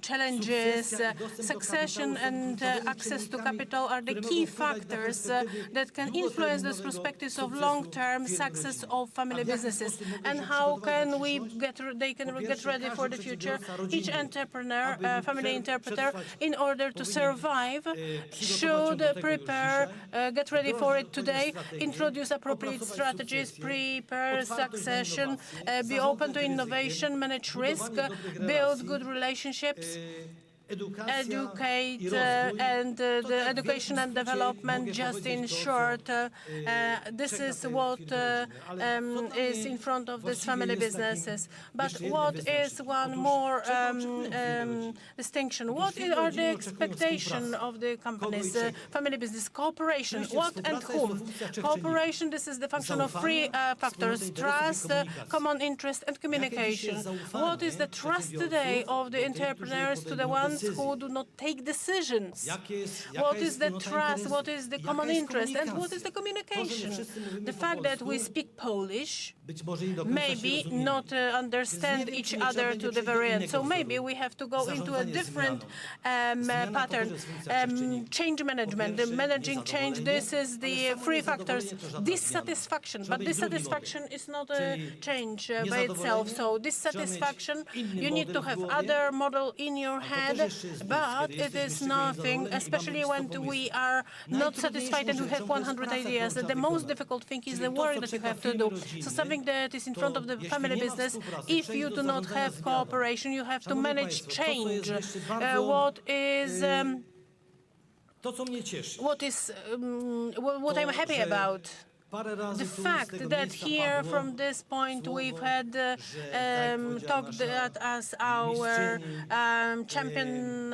challenges. Succession and access to capital are the key factors that can influence the perspectives of long-term success of family businesses. And how can they get ready for the future? Each entrepreneur, family entrepreneur, in order to survive, should prepare, get ready for it today, introduce appropriate strategies, prepare succession, be open to innovation, manage risk, build good relationships, educate and the education and development, just in short. This is what is in front of these family businesses. But what is one more distinction? What are the expectations of the companies? Family business, cooperation, what and whom? Cooperation, this is the function of three factors: trust, common interest, and communication. What is the trust today of the entrepreneurs to the ones who do not take decisions? What is the trust? What is the common interest? And what is the communication? The fact that we speak Polish, maybe not understand each other to the very end. So maybe we have to go into a different pattern. Change management, the managing change, this is the three factors. Dissatisfaction, but dissatisfaction is not a change by itself. So dissatisfaction, you need to have other model in your head, but it is nothing, especially when we are not satisfied and we have 100 ideas. The most difficult thing is the work that you have to do. So something that is in front of the family business, if you do not have cooperation, you have to manage change. What I'm happy about, the fact that here from this point we've had talked as our champion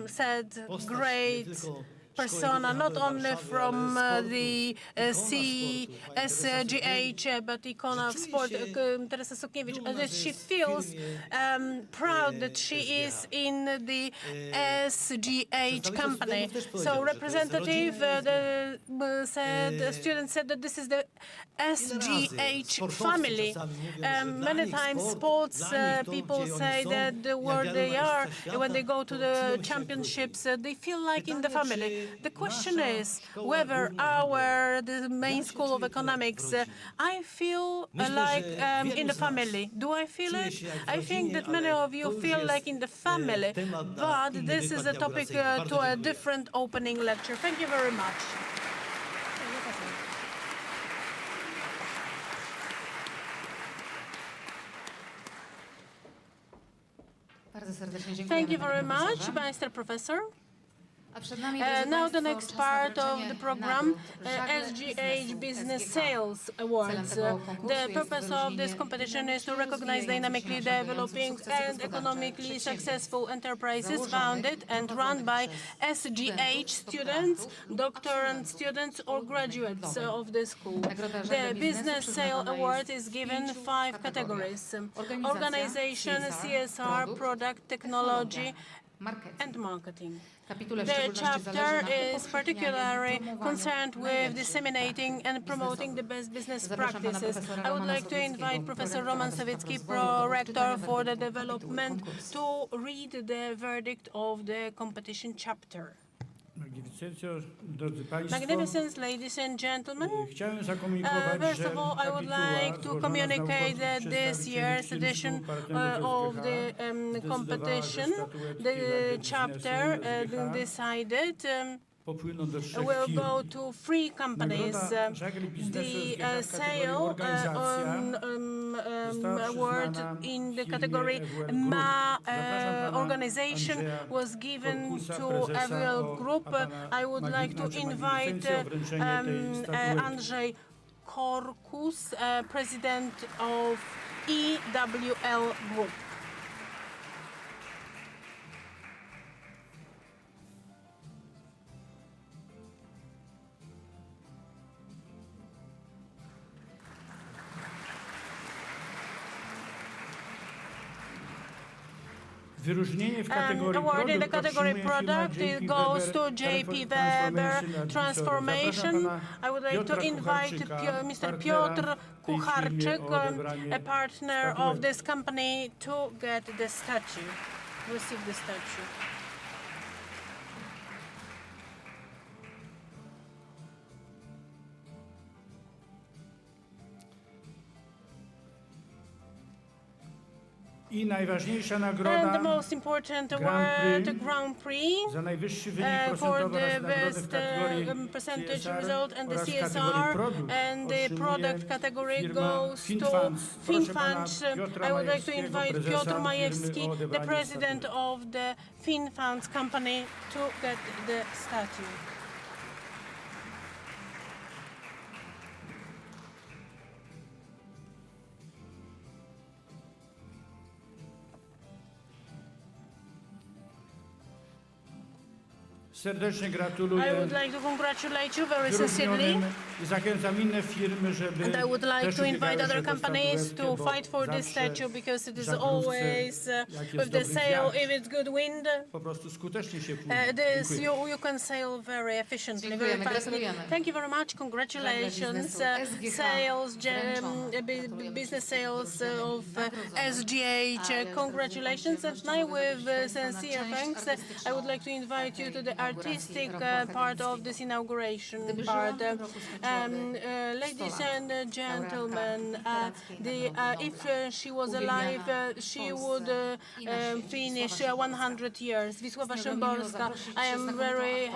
said, great persona, not only from the CSGH, but Icona of Sport, Teresa Sukniewicz, that she feels proud that she is in the SGH company. So representative the student said that this is the SGH family. Many times sports people say that where they are, when they go to the championships, they feel like in the family. The question is whether the main school of economics, I feel like in the family. Do I feel it? I think that many of you feel like in the family, but this is a topic to a different opening lecture. Thank you very much. Bardzo serdecznie dziękuję. Thank you very much, Mr. Professor. Now the next part of the program, SGH Business Sales Awards. The purpose of this competition is to recognize dynamically developing and economically successful enterprises founded and run by SGH students, doctorant students or graduates of the school. The Business Sale Award is given 5 categories: organization, CSR, product, technology, and marketing. The chapter is particularly concerned with disseminating and promoting the best business practices. I would like to invite Professor Roman Sawicki, Rector for the development, to read the verdict of the competition chapter. Magnificent ladies and gentlemen, first of all, I would like to communicate that this year's edition of the competition, the chapter decided will go to 3 companies. The sale award in the category MA organization was given to Avril Group. I would like to invite Andrzej Korkus, president of EWL Group. Award in the category product, it goes to J.P. Weber Transformation. I would like to invite Mr. Piotr Kucharczyk, a partner of this company, to get the statue, receive the statue. I najważniejsza nagroda, and the most important award, the Grand Prix, za najwyższy wynik for procentowy the oraz nagrody best w kategorii percentage CSR result and the oraz CSR kategorii produkt and the product category firma goes to FinFunds. I would like to invite Piotr Majewski, the president of the FinFunds company, to get the statue. Serdecznie gratuluję. I would like to congratulate you very sincerely. I zachęcam inne firmy, żeby And I would like też to invite ubiegały other się do companies statuetki, to bo fight for this zawsze statue, because it is w żaglówce, always jak jest with the dobry sail, wiatr, if it's good wind, po prostu skutecznie się płynie. Dziękuję. you can sail very efficiently, very Dziękujemy, fastly. gratulujemy. Thank you very much. Congratulations, sales, business sales of SGH. Congratulations, and now with sincere thanks, I would like to invite you to the artistic part of this inauguration part. Ladies and gentlemen, if she was alive, she would finish 100 years. Wisława Szymborska. I am very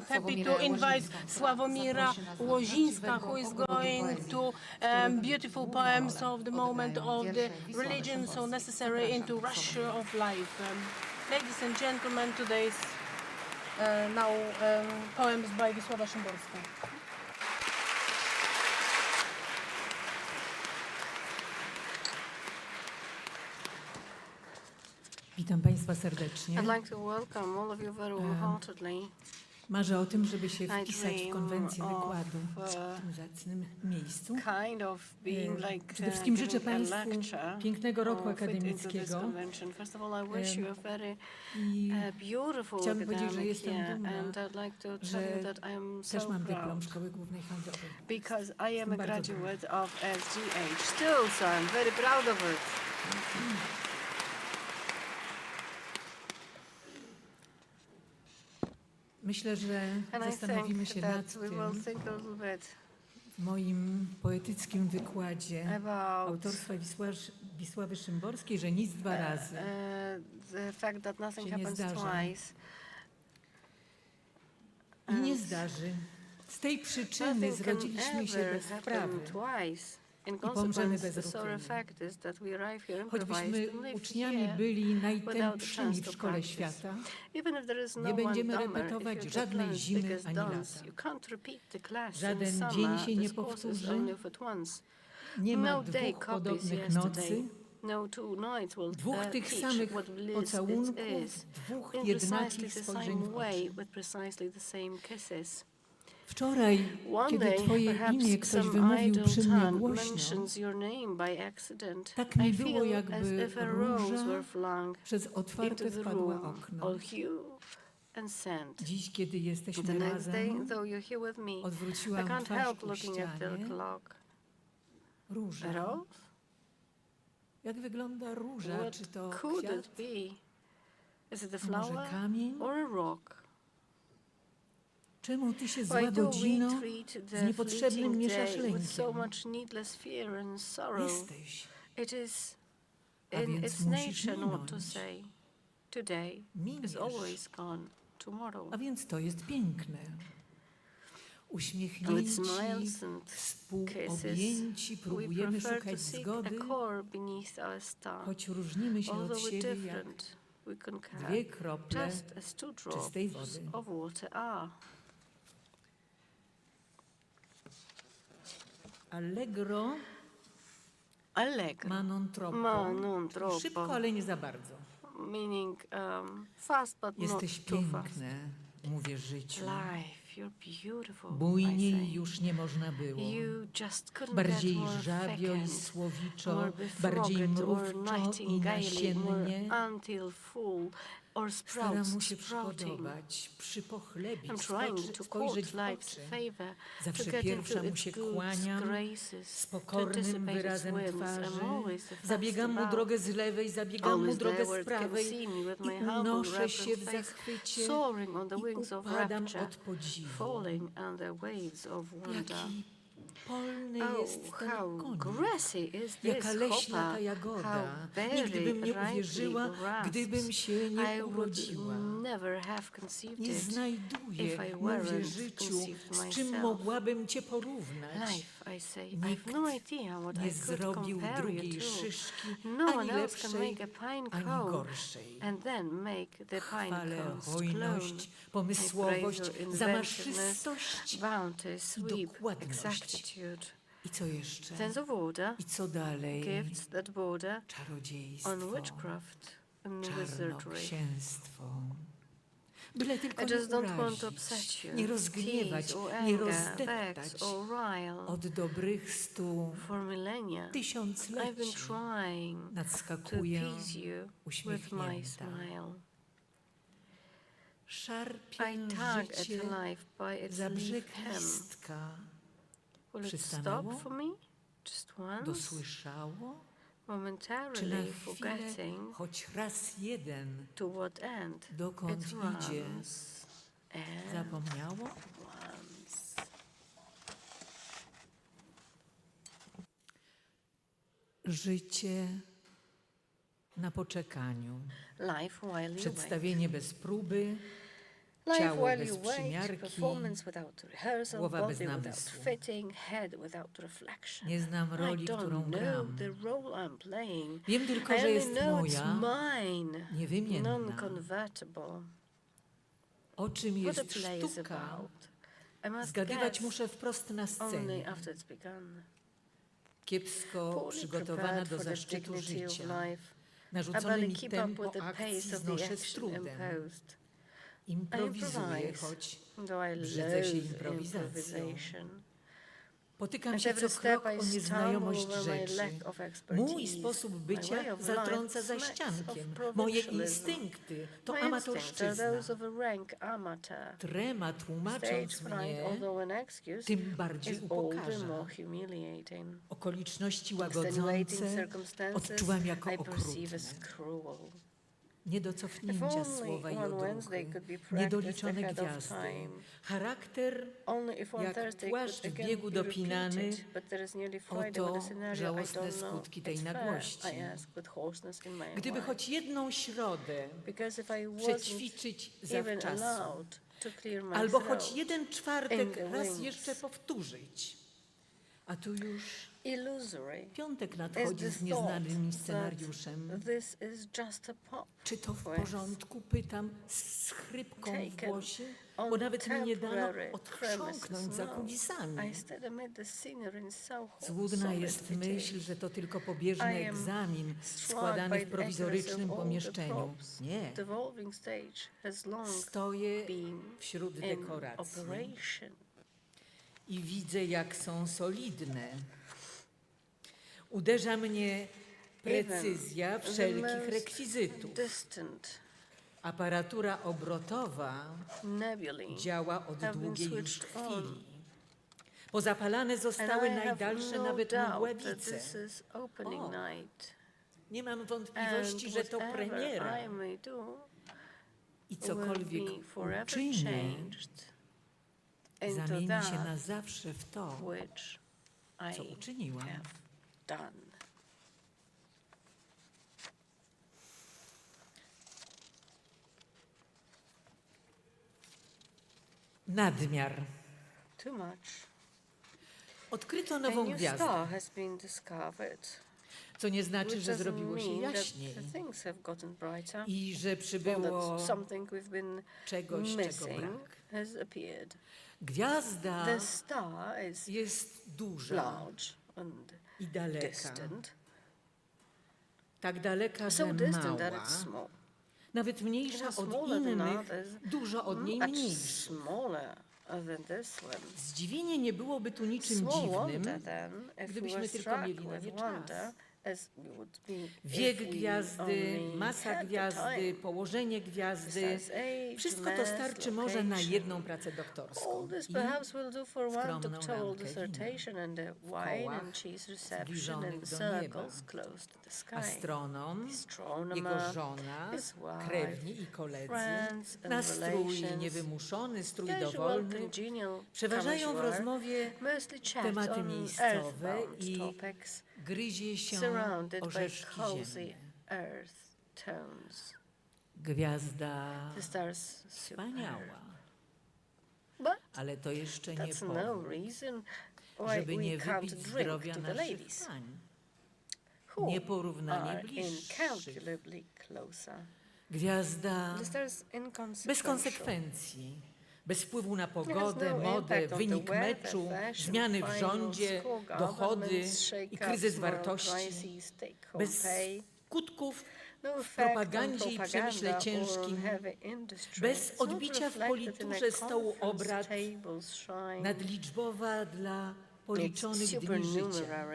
happy to invite Sławomira Łozińska, who is going to beautiful poems of the moment of the religion so necessary into rush of life. Ladies and gentlemen, today's now poems by Wisława Szymborska. Witam Państwa serdecznie. I'd like to welcome all of you very wholeheartedly. Marzę o tym, żeby się wpisać w konwencję wykładu w tym zacnym miejscu. Przede wszystkim życzę Państwu pięknego roku akademickiego i chciałabym powiedzieć, że jestem dumna, że też mam dyplom Szkoły Głównej Handlowej. Because I am a graduate of SGH still, so I'm very proud of it. Myślę, że And I zastanowimy think się nad that we tym will think a little bit w moim poetyckim wykładzie about autorstwa Wisławy Szymborskiej, że nic dwa razy the fact that nothing się nie happens zdarza. twice. I nie zdarzy. Z tej przyczyny Nothing can zrodziliśmy się ever bez happen wprawy. twice. In pomrzemy bez consequence, the sole rutyny. fact is that we arrive here Choćbyśmy improvised and live uczniami here byli without a najtępszymi chance w to szkole practice. świata, Even if there is no nie będziemy one dumber, repetować if you're żadnej just zimy learn as ani dons, lata. you can't repeat the class Żaden in dzień summer. się nie This course is powtórzy. only offered once. Nie ma No day dwóch copies podobnych nocy, yesterday. No two nights will dwóch tych teach samych what bliss pocałunków, it is. dwóch In jednakich precisely the spojrzeń same w way, oczy. with precisely the same kisses. Wczoraj, One kiedy day, Twoje perhaps imię ktoś some wymówił idle przy mnie tongue głośno, mentions your name by accident. tak mi I było, feel as jakby if a rose róża were flung przez into otwarte the wpadła room, okno. all hue and scent. Dziś, kiedy The jesteśmy next day, razem, though you're here with me, I odwróciłam can't twarz help ku looking at the ścianie. clock. Róża. A rose? Jak wygląda róża? What Czy to could kwiat? it be? Is it a A może flower kamień? or a rock? Czemu ty się, Why zła do we godzino, treat z the niepotrzebnym fleeting mieszasz day with so lękiem? much needless fear and sorrow? Jesteś, It is a in więc its musisz nature not to minąć. say, today is Miniesz. always gone, tomorrow. A więc to jest piękne. With Uśmiechnięci, smiles and współobjęci, we próbujemy prefer to szukać seek zgody, a core beneath our star. choć różnimy się od Although we're siebie jak different, we concur, dwie krople just as two czystej drops wody. of water are. Allegro Allegro, ma non troppo. ma non troppo. Szybko, ale nie za bardzo. Meaning fast but Jesteś not too fast. piękne, mówię życiu. Life, you're beautiful, I Bujniej say. już nie można było. You just couldn't Bardziej get more żabio i vacant, słowiczo, more bardziej befroged or mrówczo i nightingale, more nasiennie. until full or Staram mu się sprouting. przypodobać, przypochlebić, I'm trying to spojrzeć court w life's oczy. favor, Zawsze to get pierwsza into mu its się good kłaniam, graces, z to pokornym anticipate its wyrazem whims. twarzy. I'm always the first Zabiegam mu about. drogę z lewej, zabiegam mu Always drogę there where z it can prawej see me with i my humble, unoszę się w reverent face, zachwycie soaring on the i wings of upadam rapture, od podziwu. falling under waves of wonder. Jaki polny jest Oh, ten how koń. grassy is this Jaka leśna ta hopper, jagoda. how Nigdy bym nie very uwierzyła, ripely grasped. gdybym się nie I would urodziła. never have conceived Nie it znajduję, if I mówię weren't życiu, conceived z czym myself. mogłabym cię porównać. Life, I say, Nikt I've no idea what nie I could zrobił compare you drugiej to. szyszki, No ani one else can lepszej, make a pine ani cone gorszej. and then make the pine Chwalę cones hojność, clone. I pomysłowość, praise your zamaszystość bounty, sweep, dokładność. exactitude. I co jeszcze? Sense of order, I co dalej? gifts that border Czarodziejstwo, on witchcraft and wizardry. czarnoksięstwo. Byle tylko I nie just don't want to urazić, upset you, nie rozgniewać, tease or nie anger, rozdeptać. vex or rile. Od dobrych 100 For millennia, I've been tysiącleci trying to nadskakuję appease you with my uśmiechnięta. smile. Szarpię I tug at życie life by its za leaf brzeg hem. listka. Will it Przystanęło? stop for me? Just once? Dosłyszało? Czy na Momentarily chwilę, forgetting choć raz jeden, to what end dokąd it idzie, runs. And zapomniało? once. Życie na poczekaniu. Life while you wait. Przedstawienie bez próby, Life ciało while bez you wait, przymiarki, performance without rehearsal, głowa bez body without namysłu. fitting, head without reflection. Nie znam roli, I don't którą know gram. the role I'm playing. Wiem tylko, I że only jest know moja, it's mine, niewymienna. non-convertible. O czym What a jest play is sztuka? about. I must Zgadywać guess muszę wprost na only scenie. after it's begun. Kiepsko Poorly przygotowana prepared do for the zaszczytu dignity of życia. life. I Narzucone barely mi keep up tempo with the akcji pace of the znoszę z action trudem. imposed. I Improwizuję, improvise, choć though I brzydzę się loathe improwizacją. improvisation. potykam At się every co step krok I o stumble nieznajomość over my rzeczy. lack of Mój expertise. sposób My bycia way of zatrąca life za smacks ściankiem. of Moje provincialism. instynkty to My instincts are amatorszczyzna. those of a rank amateur. Trema Stage tłumacząc fright, mnie, although an excuse, tym bardziej is all the upokarza. more humiliating. Okoliczności Extenuating łagodzące circumstances odczuwam jako I perceive okrutne. as cruel. nie do cofnięcia słowa i odruchy, niedoliczone gwiazdy. Charakter jak płaszcz w biegu dopinany, oto żałosne skutki tej nagłości. Gdyby choć jedną środę przećwiczyć zawczasu, albo choć jeden czwartek raz jeszcze powtórzyć, a tu już piątek nadchodzi z nieznanym scenariuszem. Czy to w porządku? Pytam z chrypką w głosie, bo nawet mi nie dano odchrząknąć za kulisami. Złudna jest myśl, że to tylko pobieżny egzamin składany w prowizorycznym pomieszczeniu. Nie. Stoję wśród dekoracji i widzę, jak są solidne. Uderza mnie precyzja wszelkich rekwizytów. Aparatura obrotowa działa od długiej już chwili. Pozapalane zostały najdalsze nawet mgławice. Nie mam wątpliwości, że to premiera. I cokolwiek uczynię, zamieni się na zawsze w to, co uczyniłam. Nadmiar. Odkryto nową gwiazdę, co nie znaczy, że zrobiło się jaśniej i że przybyło czegoś, czego brak. Gwiazda jest duża i daleka. Tak daleka, że mała. Nawet mniejsza od innych, dużo od niej mniejsza. Zdziwienie nie byłoby tu niczym dziwnym, gdybyśmy tylko mieli na nie czas. Wiek gwiazdy, masa gwiazdy, położenie gwiazdy, wszystko to starczy może na jedną pracę doktorską i skromną naukę winy. W kołach zbliżonych do nieba. Astronom, jego żona, krewni i koledzy, nastrój niewymuszony, strój dowolny, przeważają w rozmowie tematy miejscowe i gryzie się orzeszki ziemne. Gwiazda wspaniała, ale to jeszcze nie powód, żeby nie wypić zdrowia naszych pań. Nieporównanie bliższy. Gwiazda bez konsekwencji, bez wpływu na pogodę, modę, wynik meczu, zmiany w rządzie, dochody i kryzys wartości, bez skutków w propagandzie i przemyśle ciężkim, bez odbicia w politurze stołu obrad, nadliczbowa dla policzonych dni życia.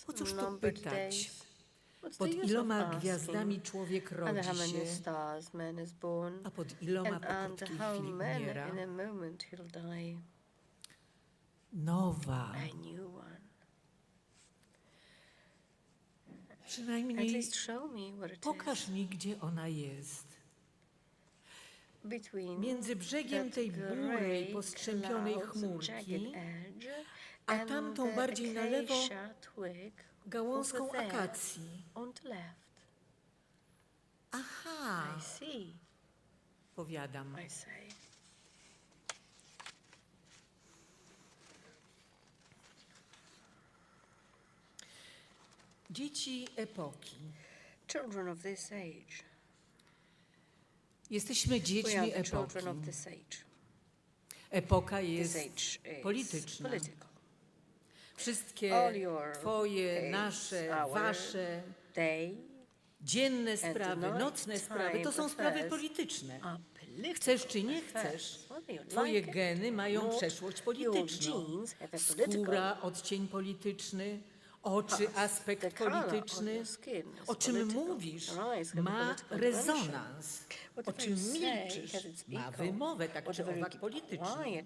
Po cóż tu pytać? Pod iloma gwiazdami człowiek rodzi się, a pod iloma po krótkiej chwili umiera. Nowa. Przynajmniej pokaż mi, gdzie ona jest. Między brzegiem tej burej, postrzępionej chmurki, a tamtą bardziej na lewo gałązką akacji. Aha, powiadam. Dzieci epoki. Jesteśmy dziećmi epoki. Epoka jest polityczna. Wszystkie twoje, nasze, wasze, dzienne sprawy, nocne sprawy, to są sprawy polityczne. Chcesz czy nie chcesz, twoje geny mają przeszłość polityczną. Skóra, odcień polityczny, oczy, aspekt polityczny. O czym mówisz, ma rezonans. o czym milczysz, ma wymowę, tak czy owak polityczny.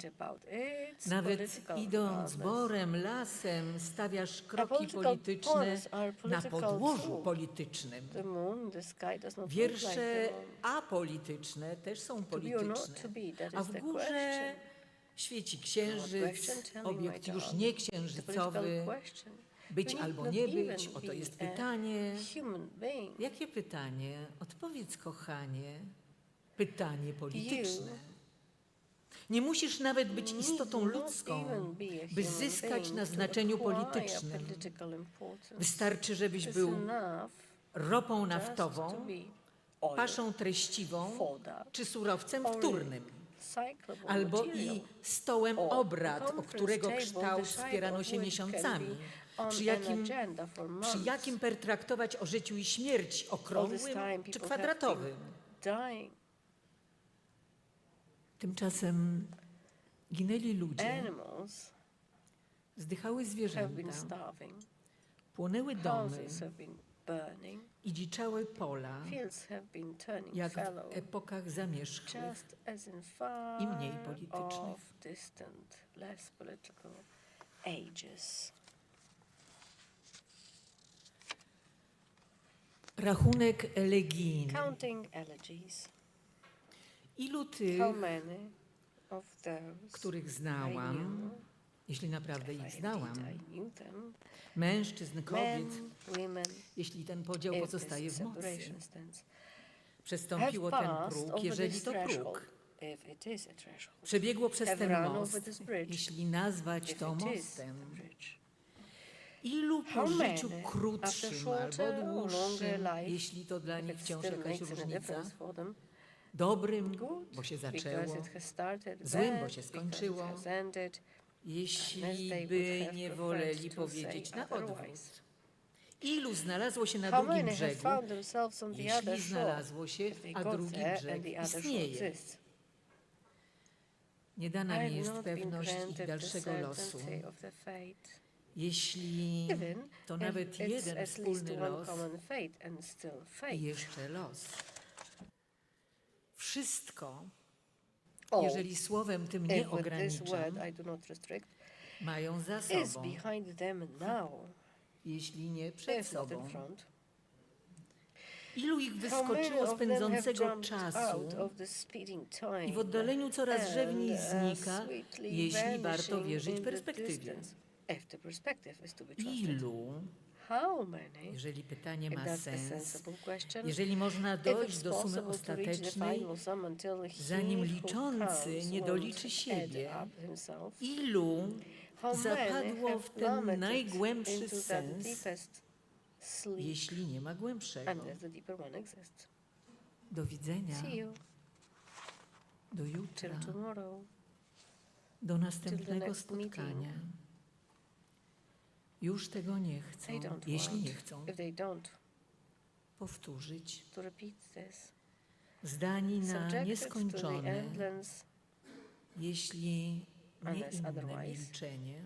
Nawet idąc borem, lasem, stawiasz kroki polityczne na podłożu politycznym. Wiersze apolityczne też są polityczne, a w górze świeci księżyc, obiekt już nieksiężycowy. Być albo nie być, oto jest pytanie. Jakie pytanie? Odpowiedz, kochanie. Pytanie polityczne. Nie musisz nawet być istotą ludzką, by zyskać na znaczeniu politycznym. Wystarczy, żebyś był ropą naftową, paszą treściwą czy surowcem wtórnym. Albo i stołem obrad, o którego kształt spierano się miesiącami, przy jakim pertraktować o życiu i śmierci, okrągłym czy kwadratowym. Tymczasem ginęli ludzie, zdychały zwierzęta, płonęły domy i dziczały pola, jak w epokach zamierzchłych i mniej politycznych. Rachunek elegijny. Ilu tych, których znałam, jeśli naprawdę ich znałam, mężczyzn, kobiet, jeśli ten podział pozostaje w mocy, przestąpiło ten próg, jeżeli to próg, przebiegło przez ten most, jeśli nazwać to mostem. Ilu po życiu krótszym albo dłuższym, jeśli to dla nich wciąż jakaś różnica, dobrym, bo się zaczęło, złym, bo się skończyło, jeśli by nie woleli powiedzieć na odwrót. Ilu znalazło się na drugim brzegu, jeśli znalazło się, a drugi brzeg istnieje. Nie dana mi jest pewność ich dalszego losu. Jeśli to nawet jeden wspólny los i jeszcze los. Wszystko, jeżeli słowem tym nie ograniczam, mają za sobą, jeśli nie przed sobą. Ilu ich wyskoczyło z pędzącego czasu i w oddaleniu coraz rzewniej znika, jeśli warto wierzyć perspektywie. Ilu, jeżeli pytanie ma sens, jeżeli można dojść do sumy ostatecznej, zanim liczący nie doliczy siebie, ilu zapadło w ten najgłębszy sens, jeśli nie ma głębszego. Do widzenia. Do jutra. Do następnego spotkania. Już tego nie chcą, jeśli nie chcą powtórzyć. Zdani na nieskończone, jeśli nie inne milczenie,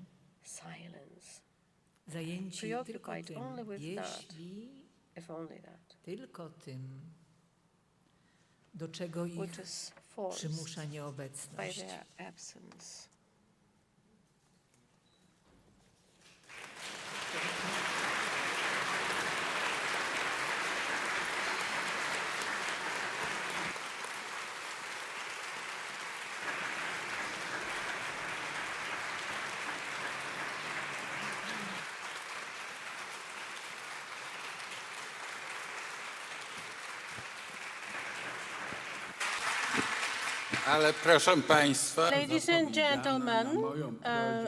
zajęci tylko tym, jeśli tylko tym, do czego ich przymusza nieobecność. Ale proszę Państwa, Ladies and gentlemen,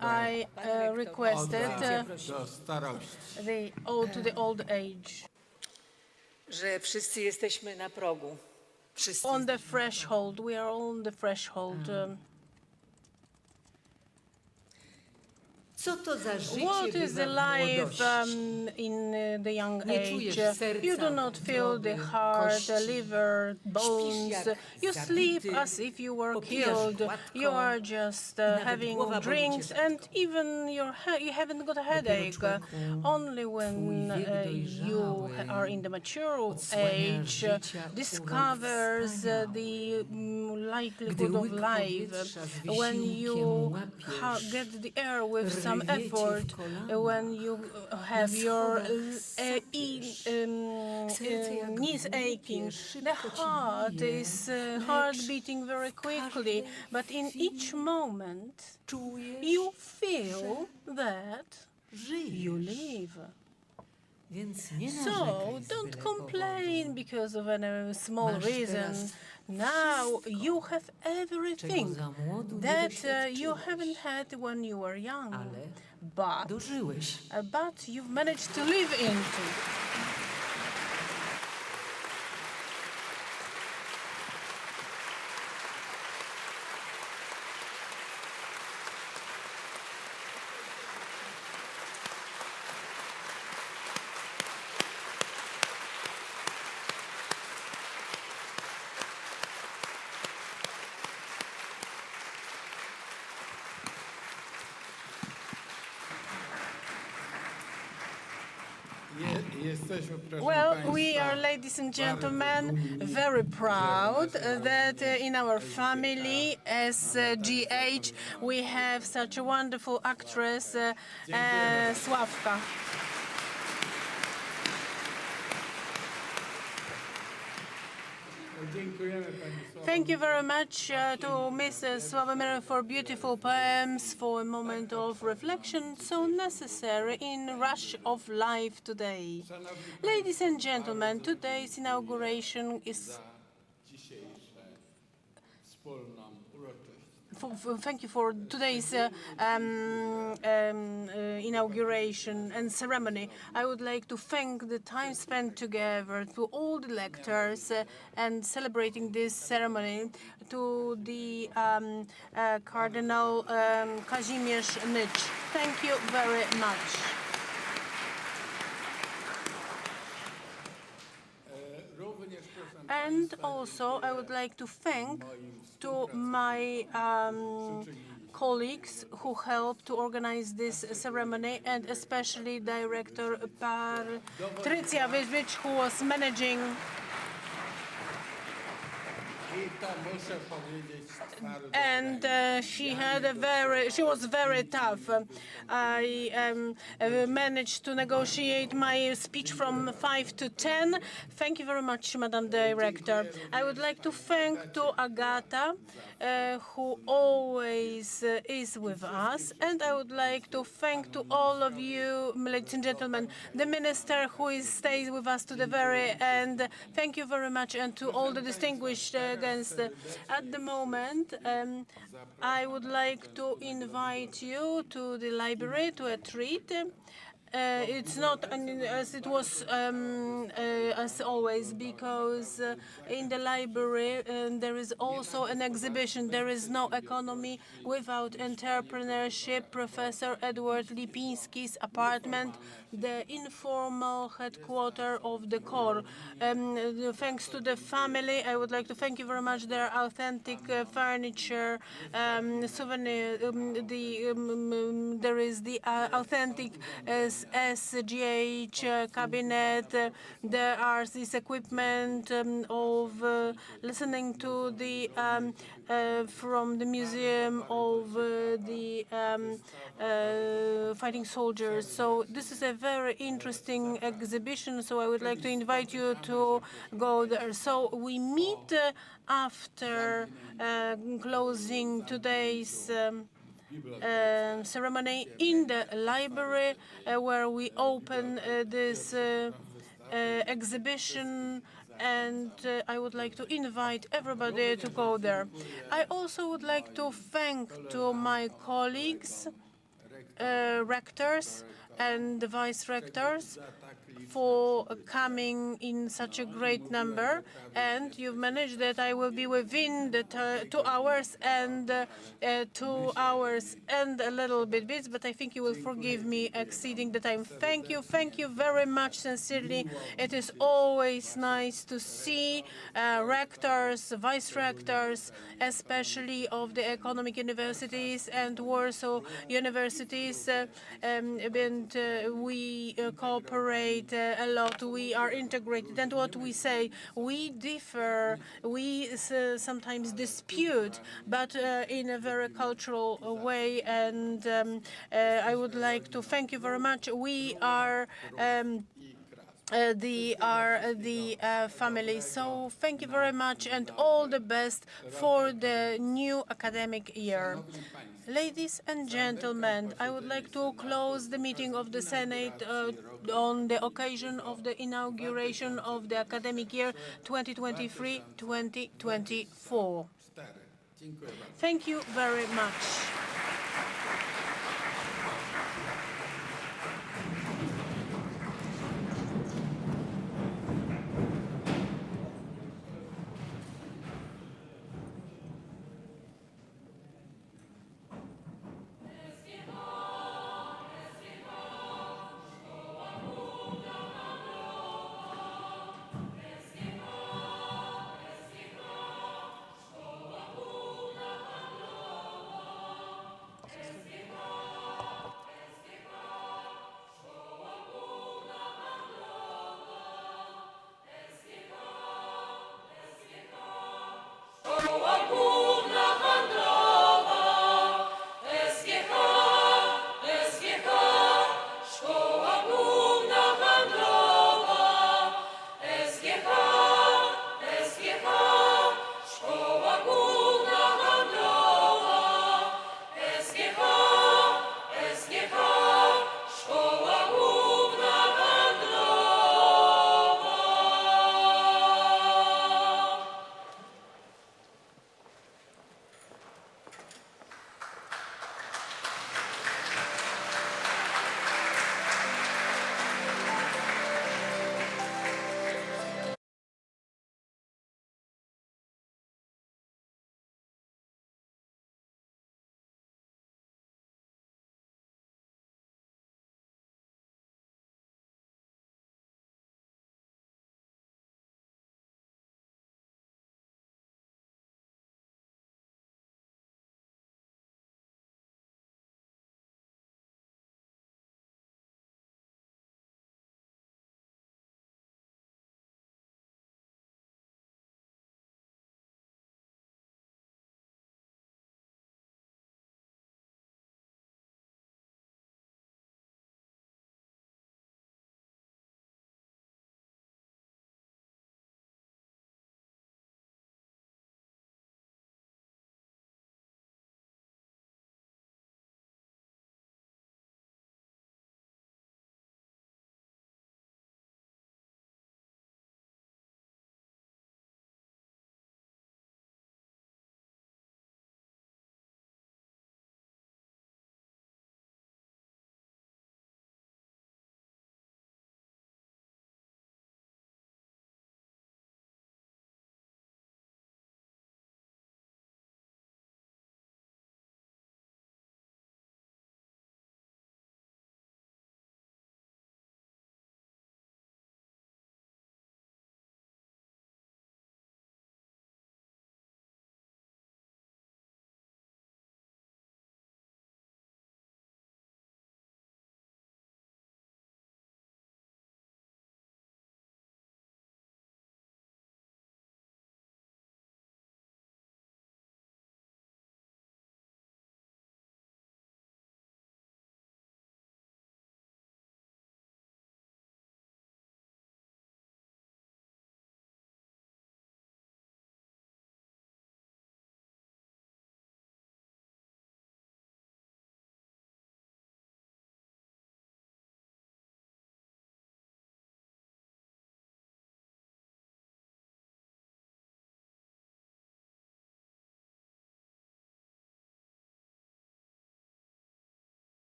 I requested do starości. the ode to the old age. Że wszyscy jesteśmy na progu. Wszyscy. On the threshold, we are on the threshold. Co to za życie What is the bywa w life młodości? in the young Nie czujesz age? serca, You do not feel the wątroby, heart, kości. the liver, bones. jak You sleep zabity, as if you were popijasz killed. gładko You are just nawet having głowa boli cię drinks, rzadko. and even you haven't got a headache. człowieku, Only when twój wiek you dojrzały are in the mature odsłania age życia discovers wspaniałe. the Gdy likelihood of łyk life. powietrza z When wysiłkiem you łapiesz, get the air with some rwie cię w effort, kolanach, when you have your schodach serce jak knees głupie, aching, szybko the ci heart bije, is lecz heart beating very quickly, but in each moment czujesz, you feel that you żyjesz. live. Więc nie So narzekaj z don't byle complain powodu. because of any small Masz reason. teraz Now wszystko, you have czego everything za młodu nie that you doświadczyłeś. haven't had when you were young, Ale but dożyłeś. you've managed to live into. Well, we are, ladies and gentlemen, very proud that in our family as GH we have such a wonderful actress, Sławka. Thank you very much to Mrs. Sławomira for beautiful poems, for a moment of reflection so necessary in rush of life today. Ladies and gentlemen, today's inauguration is thank you for today's inauguration and ceremony. I would like to thank the time spent together to all the lectors and celebrating this ceremony, to the Cardinal Kazimierz Nycz. Thank you very much. And also, I would like to thank to my colleagues who helped to organize this ceremony, and especially Director Patrycja Wyżwicz, who was managing. And she was very tough. I managed to negotiate my speech from 5 to 10. Thank you very much, Madam Director. I would like to thank to Agata, who always is with us, and I would like to thank to all of you, ladies and gentlemen, the minister who stays with us to the very end. Thank you very much, and to all the distinguished guests. At the moment, I would like to invite you to the library to a treat. It's not as it was as always, because in the library there is also an exhibition. There is no economy without entrepreneurship. Professor Edward Lipiński's apartment, the informal headquarters of the core. Thanks to the family, I would like to thank you very much. Their authentic furniture, souvenir. There is the authentic SGH cabinet. There are this equipment of listening to the from the museum of the fighting soldiers. So this is a very interesting exhibition. So I would like to invite you to go there. So we meet after closing today's ceremony in the library where we open this exhibition, and I would like to invite everybody to go there. I also would like to thank to my colleagues, rectors and vice rectors, for coming in such a great number, and you've managed that I will be within the 2 hours and 2 hours and a little bit, but I think you will forgive me exceeding the time. Thank you very much, sincerely. It is always nice to see rectors, vice-rectors, especially of the economic universities and Warsaw universities, and we cooperate a lot. We are integrated, and what we say, we differ, we sometimes dispute, but in a very cultural way. And I would like to thank you very much. We are the family. So thank you very much, and all the best for the new academic year. Ladies and gentlemen, I would like to close the meeting of the Senate on the occasion of the inauguration of the academic year 2023-2024. Thank you very much.